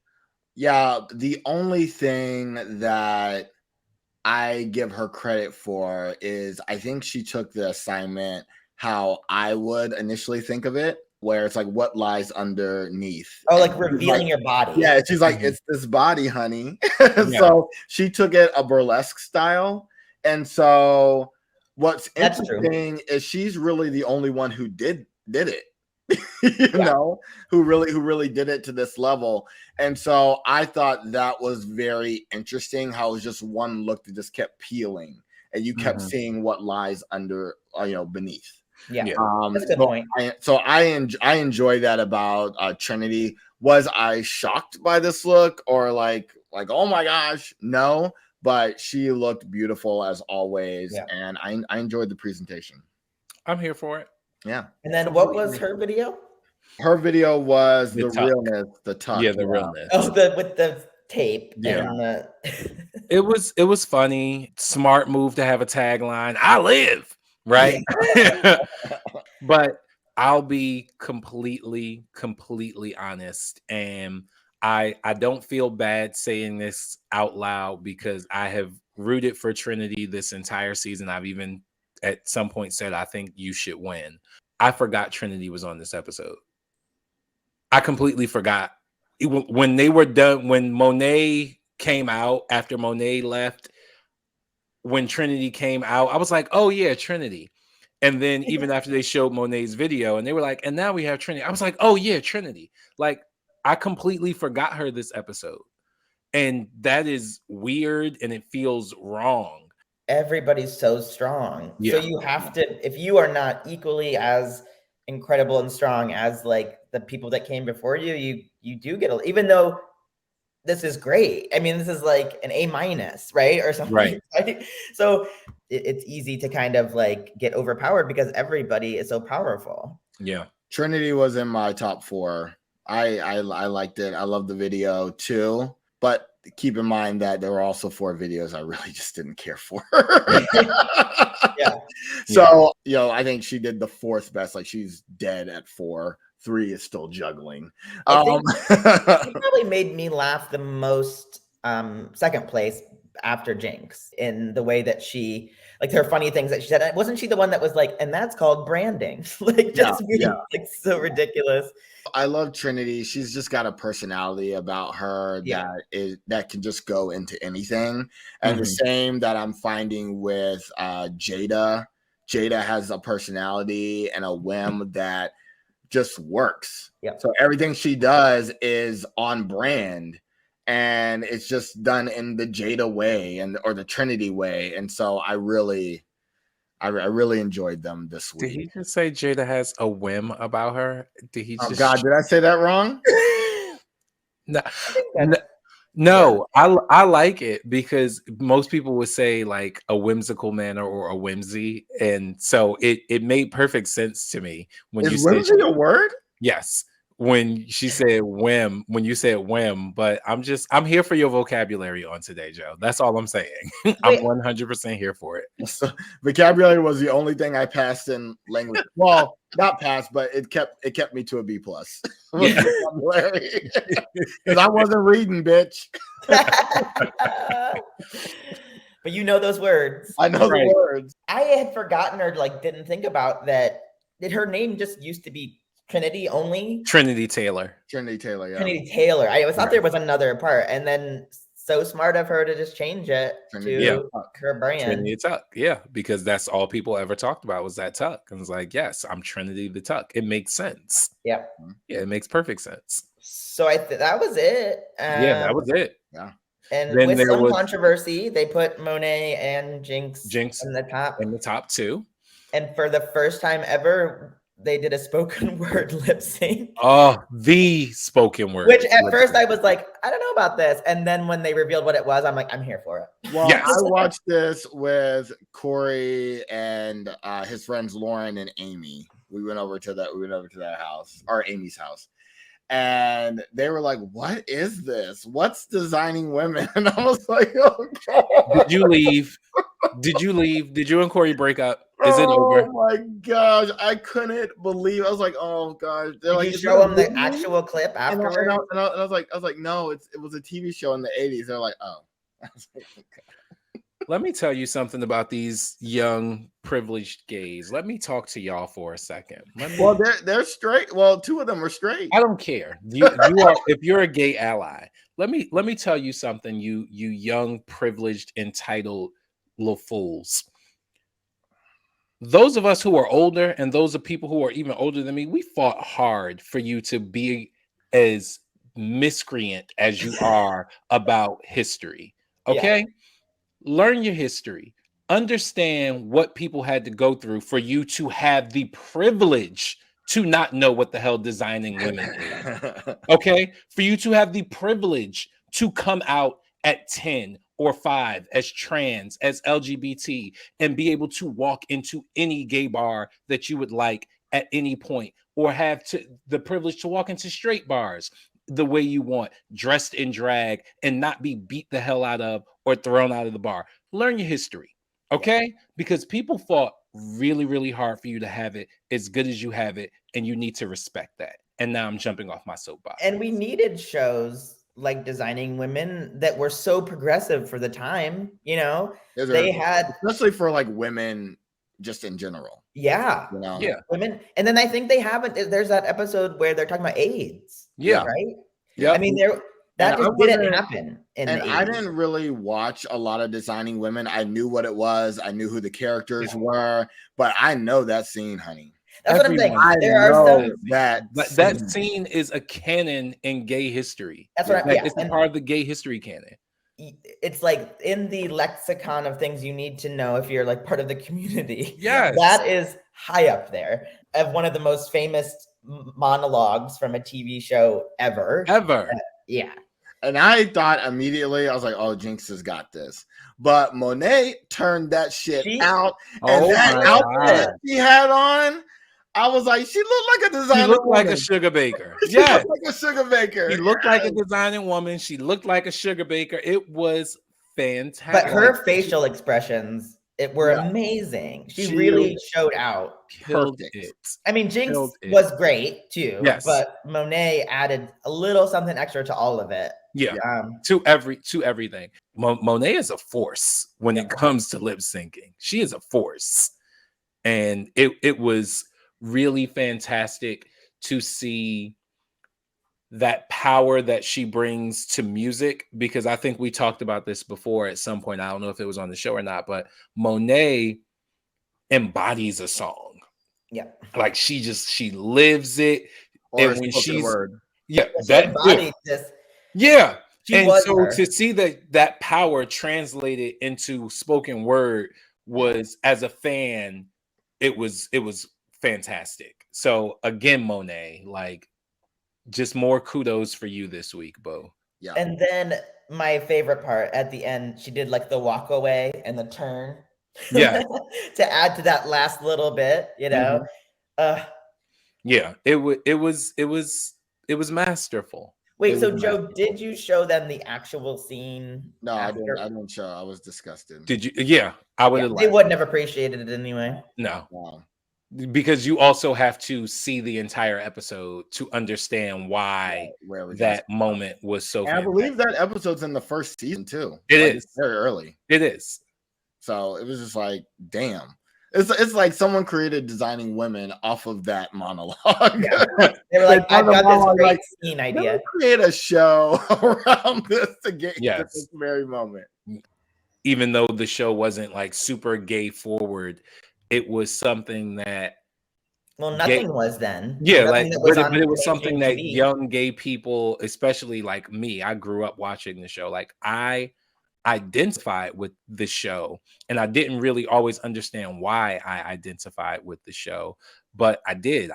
Yeah, the only thing that I give her credit for is I think she took the assignment how I would initially think of it, where it's like, what lies underneath? Oh, like revealing your body. Yeah, she's like, it's this body, honey. So she took it a burlesque style. And so what's interesting is she's really the only one who did it. you know, who really did it to this level. And so I thought that was very interesting, how it was just one look that just kept peeling and you kept seeing what lies under, beneath. Yeah. That's a good point. I enjoy that about Trinity. Was I shocked by this look or like, oh my gosh, no, but she looked beautiful as always. And I enjoyed the presentation. I'm here for it. Yeah. And then what was her video? Her video was the realness, the tuck. Yeah, the realness. Oh, with the tape. Yeah. And it was funny. Smart move to have a tagline. I live, right? But I'll be completely honest. And I don't feel bad saying this out loud because I have rooted for Trinity this entire season. I've even at some point said, I think you should win. I forgot Trinity was on this episode. I completely forgot. When they were done, when Monet came out, after Monet left, when Trinity came out, I was like, oh yeah, Trinity. And then even after they showed Monet's video and they were like, and now we have Trinity. I was like, oh yeah, Trinity. Like, I completely forgot her this episode. And that is weird and it feels wrong. Everybody's so strong. So you have to, if you are not equally as incredible and strong as like the people that came before you, you do get even though this is great. I mean, this is like an A-, right? Or something. Right. So it's easy to kind of like get overpowered because everybody is so powerful. Yeah. Trinity was in my top 4. I liked it. I love the video too. But keep in mind that there were also 4 videos I really just didn't care for. So, I think she did the 4th best. Like, she's dead at 4. 3 is still juggling. I think she probably made me laugh the most, second place, after Jinx in the way that she, like her funny things that she said. Wasn't she the one that was like, and that's called branding? Like just being like so ridiculous. I love Trinity. She's just got a personality about her that can just go into anything. And the same that I'm finding with Jada. Jada has a personality and a whim that just works. So everything she does is on brand, and it's just done in the Jada way or the Trinity way. And so I really enjoyed them this week. Did he just say Jada has a whim about her? Did he just... Oh God, did I say that wrong? No, I like it because most people would say like a whimsical manner or a whimsy, and so it made perfect sense to me when you said whimsy a word. Yes, when she said whim, when you said whim, but I'm here for your vocabulary on today, Joe. That's all I'm saying. I'm 100% here for it. So, vocabulary was the only thing I passed in language. Well, not passed, but it kept me to a B+. Vocabulary. Because I wasn't reading, bitch. But you know those words. I know the words. I had forgotten or like didn't think about that. Did her name just used to be Trinity only? Trinity Taylor. Trinity Taylor, yeah. Trinity Taylor. I thought there was another part, and then so smart of her to just change it to her brand. Trinity Tuck, yeah, because that's all people ever talked about was that tuck. And it's like, yes, I'm Trinity the Tuck. It makes sense. Yeah, it makes perfect sense. So that was it. That was it. Yeah. And then with some controversy, they put Monet and Jinx in the top. In the top two. And for the first time ever, they did a spoken word lip sync. Oh, the spoken word. Which at first I was like, I don't know about this. And then when they revealed what it was, I'm like, I'm here for it. Well, I watched this with Corey and his friends Lauren and Amy. We went over to their house, or Amy's house. And they were like, what is this? What's designing women? And I was like, oh God. Did you leave? Did you and Corey break up? Is it over? Oh my gosh, I couldn't believe. I was like, "Oh gosh!" Did you show them the actual clip afterwards? And I was like, "No, it was a TV show in the '80s." They're like, "Oh." I was like, okay. Let me tell you something about these young privileged gays. Let me talk to y'all for a second. Well, they're straight. Well, two of them are straight. I don't care. You are. If you're a gay ally, let me tell you something. You young privileged entitled little fools. Those of us who are older and those of people who are even older than me, we fought hard for you to be as miscreant as you are about history. Okay? Yeah. Learn your history. Understand what people had to go through for you to have the privilege to not know what the hell designing women is. Okay? For you to have the privilege to come out at 10 or 5 as trans, as LGBT, and be able to walk into any gay bar that you would like at any point, or have the privilege to walk into straight bars the way you want, dressed in drag, and not be beat the hell out of or thrown out of the bar. Learn your history, okay? Because people fought really, really hard for you to have it as good as you have it, and you need to respect that. And now I'm jumping off my soapbox. And we needed shows like designing women that were so progressive for the time, you know. They had, especially for like women just in general. Yeah. You know? Yeah. Women. And then I think they haven't, there's that episode where they're talking about AIDS. Yeah. Right? Yeah. I mean, that just didn't happen in the 80s. I didn't really watch a lot of designing women. I knew what it was. I knew who the characters were, but I know that scene, honey. That's what I'm saying. There are some that scene is a canon in gay history. That's what it's a part of the gay history canon. It's like in the lexicon of things you need to know if you're like part of the community. Yes. That is high up there of one of the most famous monologues from a TV show ever. Yeah. And I thought immediately, I was like, oh, Jinx has got this. But Monet turned that shit out. And that outfit she had on, I was like, she looked like a designer. She looked like a sugar baker. Yeah, like a sugar baker. She looked like a designing woman. She looked like a sugar baker. It was fantastic. But her facial expressions, were amazing. She really showed out. Killed it. I mean, Jinx was great too. Yes. But Monet added a little something extra to all of it. Yeah. To everything. Monet is a force when it comes to lip syncing. She is a force. And it was really fantastic to see that power that she brings to music, because I think we talked about this before at some point. I don't know if it was on the show or not, but Monet embodies a song. Yeah. Like she lives it. Or and when she's word. Yeah, that embodies this. Yeah. And so her. to see that power translated into spoken word was, as a fan, it was fantastic. So again, Monet, like, just more kudos for you this week, Bo. Yeah. And then my favorite part at the end, she did like the walk away and the turn. Yeah. To add to that last little bit, you know. Yeah, it was masterful. Wait, so Joe, did you show them the actual scene? No, I didn't show. I was disgusted. Did you? Yeah, I would have. They wouldn't have appreciated it anyway. No. Because you also have to see the entire episode to understand why that moment was so. And I believe that episode's in the first season too. It is very early. It is. So it was just like, damn. It's like someone created Designing Women off of that monologue. Yeah. They were like, I've got this great scene idea. Create a show around this to get to this very moment. Even though the show wasn't like super gay forward, it was something that. Well, nothing was then. Yeah, but it was something that young gay people, especially like me, I grew up watching the show. Like, I identified with the show, and I didn't really always understand why I identified with the show, but I did.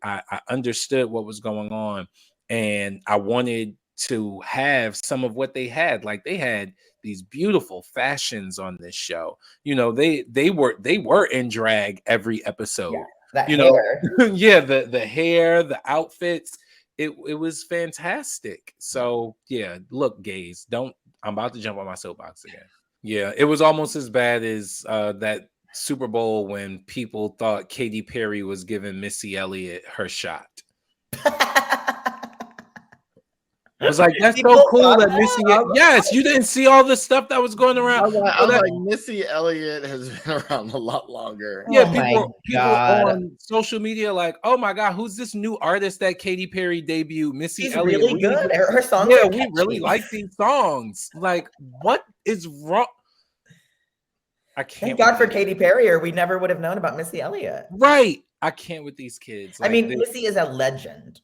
I understood what was going on, and I wanted to have some of what they had. Like, they had these beautiful fashions on this show. You know, they were in drag every episode. Yeah, the hair, the outfits. It was fantastic. So yeah, look, gays, I'm about to jump on my soapbox again. Yeah, it was almost as bad as that Super Bowl when people thought Katy Perry was giving Missy Elliott her shot. I was like, that's so cool that Missy. Yes, you didn't see all the stuff that was going around. I was like, Missy Elliott has been around a lot longer. Yeah, people on social media like, oh my God, who's this new artist that Katy Perry debuted? Missy Elliott. Really good. Her songs. Yeah, we really like these songs. Like, what is wrong? I can't. Thank God for Katy Perry, or we never would have known about Missy Elliott. Right. I can't with these kids. Like, I mean, Missy is a legend.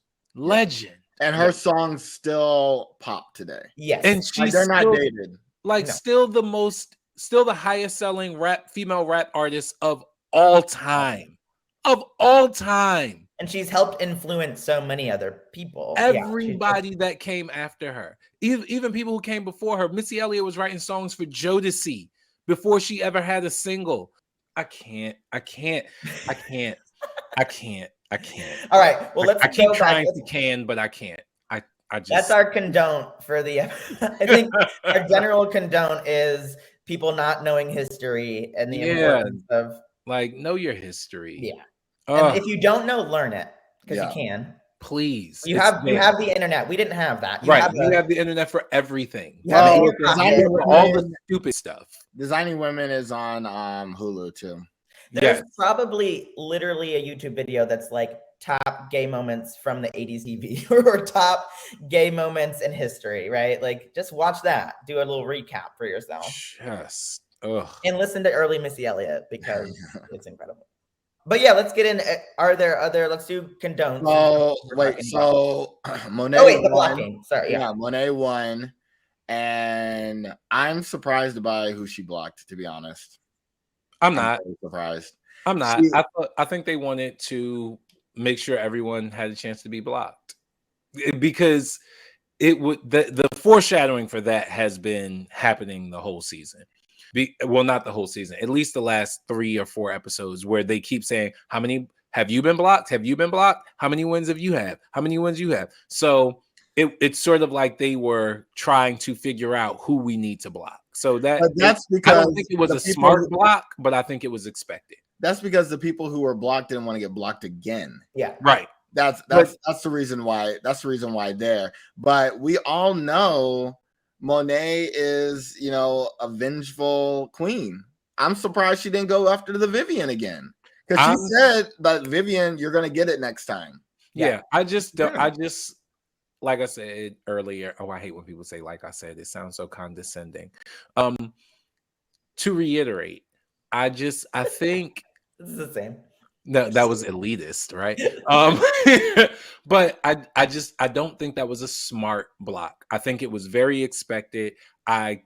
And her songs still pop today. Yes. And she's they're not dated. Like, still the highest selling female rap artist of all time. Of all time. And she's helped influence so many other people. Everybody that came after her. Even people who came before her. Missy Elliott was writing songs for Jodeci before she ever had a single. I can't. All right. Well, let's. I keep trying to but I can't. I just. That's our condone for the. I think our general condone is people not knowing history and the importance of know your history. Yeah. And if you don't know, learn it, because you can. Please. You have the internet. We didn't have that. You have the internet for everything. All the stupid stuff. Designing Women is on Hulu too. There's probably literally a YouTube video that's like top gay moments from the 80s TV or top gay moments in history, right? Like, just watch that. Do a little recap for yourself. Yes. And listen to early Missy Elliott, because it's incredible. But yeah, let's get in. Let's do condones. Monet. Oh wait, the blocking. Sorry. Yeah, Monet won. And I'm surprised by who she blocked, to be honest. I'm not surprised. I'm not. I think they wanted to make sure everyone had a chance to be blocked, because it would the foreshadowing for that has been happening the whole season. Well, not the whole season, at least the last 3 or 4 episodes, where they keep saying, how many have you been blocked? Have you been blocked? How many wins have you had? How many wins you have? So it's sort of like they were trying to figure out who we need to block. So that's because I don't think it was a smart block, but I think it was expected. That's because the people who were blocked didn't want to get blocked again. Yeah. Right. That's the reason why. That's the reason why there. But we all know Monet is, a vengeful queen. I'm surprised she didn't go after the Vivian again. Because she said that Vivian, you're gonna get it next time. Yeah, I just like I said earlier. Oh, I hate when people say like I said. It sounds so condescending. To reiterate, I think this is the same. No, that was elitist, right? But I don't think that was a smart block. I think it was very expected. I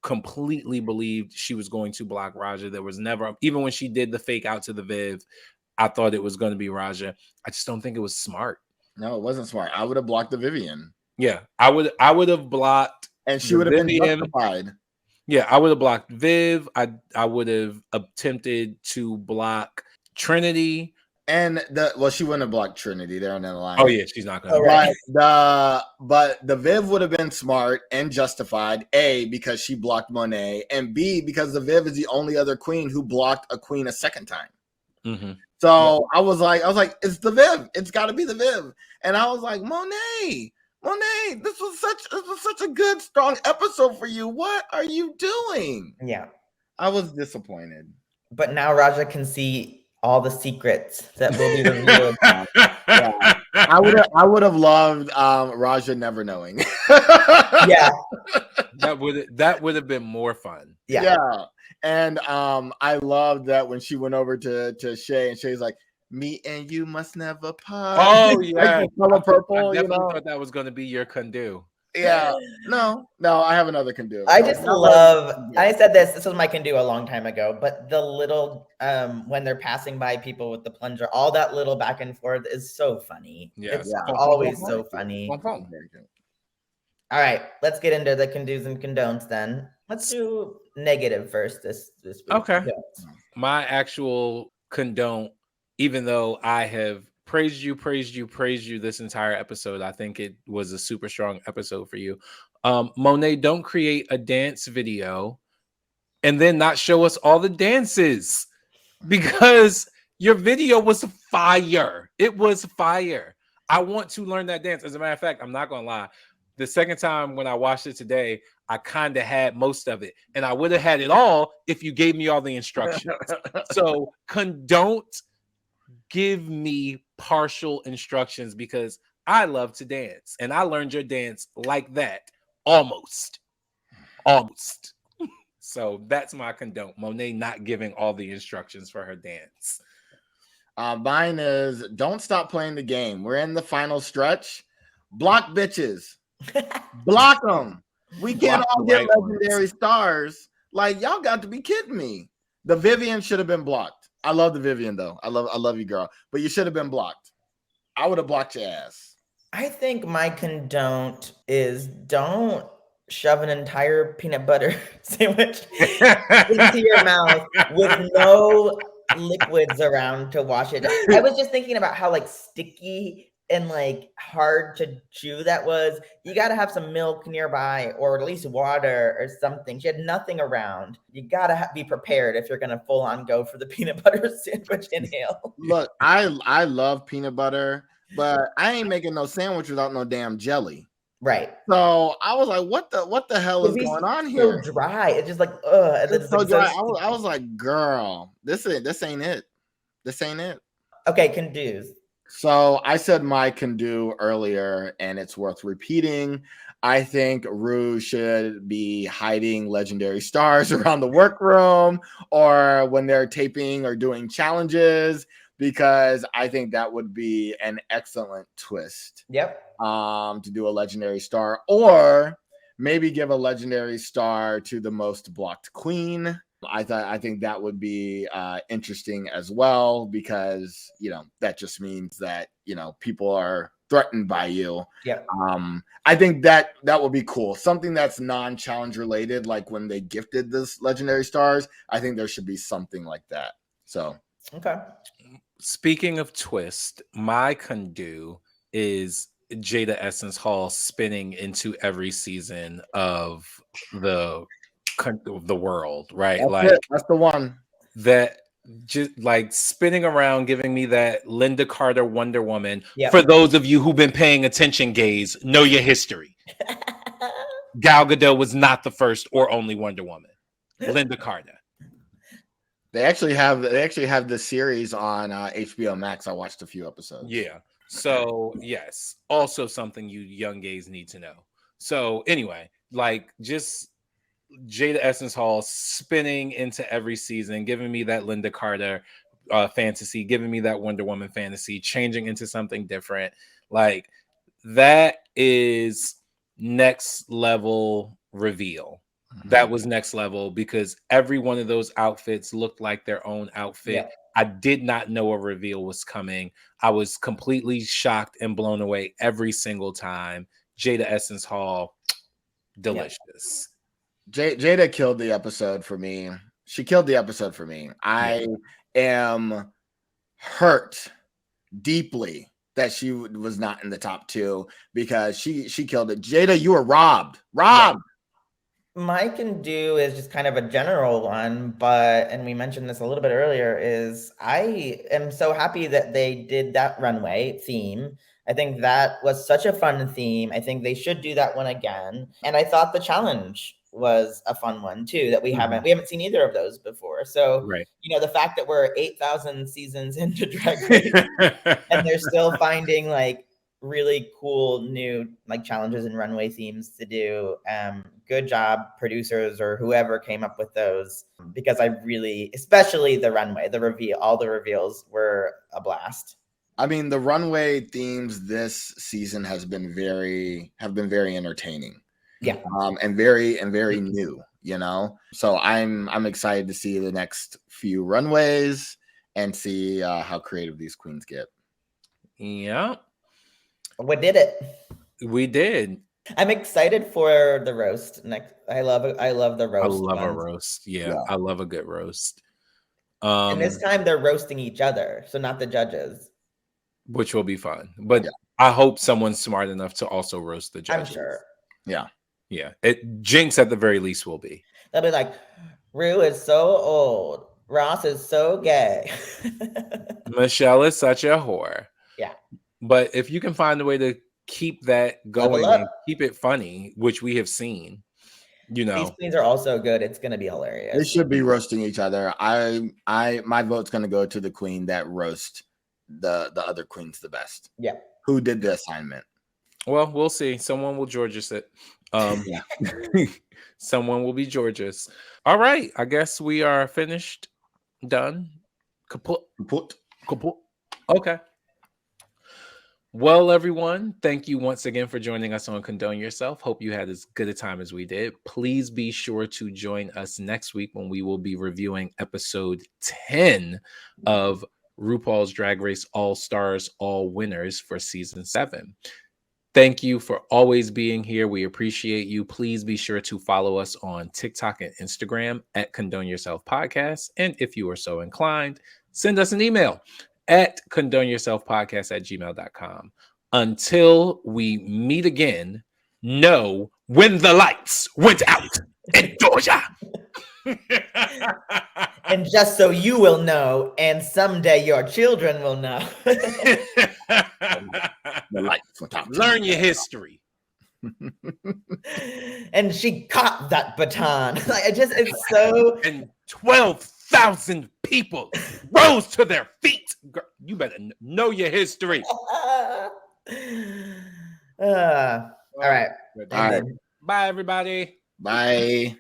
completely believed she was going to block Raja. There was never, even when she did the fake out to the Viv, I thought it was going to be Raja. I just don't think it was smart. No, it wasn't smart. I would have blocked the Vivian. Yeah, I would have blocked, and she would have been justified. Yeah, I would have blocked Viv. I would have attempted to block Trinity. And she wouldn't have blocked Trinity. They're on the line. Oh yeah, she's not gonna. But the Viv would have been smart and justified. A, because she blocked Monet, and B, because the Viv is the only other queen who blocked a queen a second time. Mm-hmm. So I was like, it's the Viv. It's got to be the Viv. And I was like, Monet, this was such a good, strong episode for you. What are you doing? Yeah, I was disappointed. But now Raja can see all the secrets that will be revealed. Yeah. I would have loved Raja never knowing. Yeah, that would have been more fun. Yeah. And I loved that when she went over to Shay, and Shay's like, "Me and you must never part." Oh yeah, color purple. I definitely thought that was going to be your can-do. Yeah, no, I have another can-do. I just love. I said this was my can-do a long time ago, but the little when they're passing by people with the plunger, all that little back and forth is so funny. Yeah, it's always so funny. All right, let's get into the can-dos and condones then. Let's do negative first this week. Okay. My actual condone, even though I have praised you this entire episode, I think it was a super strong episode for you. Monet, don't create a dance video and then not show us all the dances, because your video was fire. It was fire. I want to learn that dance. As a matter of fact, I'm not gonna lie. The second time when I watched it today, I kind of had most of it, and I would have had it all if you gave me all the instructions. So don't give me partial instructions, because I love to dance, and I learned your dance like that, almost. So that's my condone. Monet not giving all the instructions for her dance. Mine is, don't stop playing the game. We're in the final stretch. Block bitches. Block them. We can't all get legendary stars. Like, y'all got to be kidding me. The Vivian should have been blocked. I love the Vivian though. I love you, girl. But you should have been blocked. I would have blocked your ass. I think my condone is, don't shove an entire peanut butter sandwich into your mouth with no liquids around to wash it. I was just thinking about how sticky and hard to chew that was. You got to have some milk nearby, or at least water or something. She had nothing around. You got to be prepared if you're going to full on go for the peanut butter sandwich inhale. Look, I love peanut butter, but I ain't making no sandwich without no damn jelly. Right. So I was like, what the hell is going on here? So dry. It's just it's so dry. I was like, girl, this ain't it. This ain't it. Okay, can-dos. So I said my can-do earlier, and it's worth repeating. I think Ru should be hiding legendary stars around the workroom or when they're taping or doing challenges, because I think that would be an excellent twist. Yep. To do a legendary star, or maybe give a legendary star to the most blocked queen. I think that would be interesting as well, because that just means that people are threatened by you. Yeah. I think that would be cool. Something that's non-challenge related, like when they gifted this legendary stars. I think there should be something like that. So okay. Speaking of twist, my can-do is Jada Essence Hall spinning into every season of the world, right? That's the one. That just spinning around, giving me that Linda Carter Wonder Woman. Yep. For those of you who've been paying attention, gays, know your history. Gal Gadot was not the first or only Wonder Woman. Linda Carter. They actually have the series on HBO Max. I watched a few episodes. Yeah. So yes, also something you young gays need to know. So anyway, like just Jada Essence Hall spinning into every season, giving me that Linda Carter fantasy, giving me that Wonder Woman fantasy, changing into something different. Like that is next level reveal. That was next level because every one of those outfits looked like their own outfit. Yeah. I did not know a reveal was coming. I was completely shocked and blown away every single time. Jada Essence Hall, delicious. Yeah. Jada killed the episode for me. She killed the episode for me. I am hurt deeply that she was not in the top 2 because she killed it. Jada, you were robbed. Yeah. My can do is just kind of a general one, and we mentioned this a little bit earlier, is I am so happy that they did that runway theme. I think that was such a fun theme. I think they should do that one again. And I thought the challenge was a fun one too, that we haven't seen either of those before. So, the fact that we're 8,000 seasons into Drag Race and they're still finding like really cool new like challenges and runway themes to do. Good job, producers or whoever came up with those, because I really, especially the runway, the reveal, all the reveals were a blast. I mean, the runway themes this season have been very entertaining. Yeah. And very new, So I'm excited to see the next few runways and see how creative these queens get. Yeah. We did it. We did. I'm excited for the roast next. I love the roast. I love a roast. Yeah, I love a good roast. And this time they're roasting each other, so not the judges. Which will be fun. But I hope someone's smart enough to also roast the judges. I'm sure. Yeah. Yeah. Jinx at the very least will be. They'll be like, Rue is so old. Ross is so gay. Michelle is such a whore. Yeah. But if you can find a way to keep that going and keep it funny, which we have seen, these queens are also good. It's going to be hilarious. They should be roasting each other. My vote's going to go to the queen that roast the other queens the best. Yeah. Who did the assignment? Well, we'll see. Someone will Georges it. Someone will be Georges. All right. I guess we are finished. Done. Kaput. Okay. Well, everyone, thank you once again for joining us on Condone Yourself. Hope you had as good a time as we did. Please be sure to join us next week when we will be reviewing episode 10 of RuPaul's Drag Race All Stars, All Winners for season 7. Thank you for always being here. We appreciate you. Please be sure to follow us on TikTok and Instagram at Condone Yourself Podcast. And if you are so inclined, send us an email at condoneyourselfpodcast@gmail.com. Until we meet again, know when the lights went out in Georgia. And just so you will know, and someday your children will know. Learn your history. And she caught that baton. It's so. And 12,000 people rose to their feet. Girl, you better know your history. All right. All right. Bye, everybody. Bye.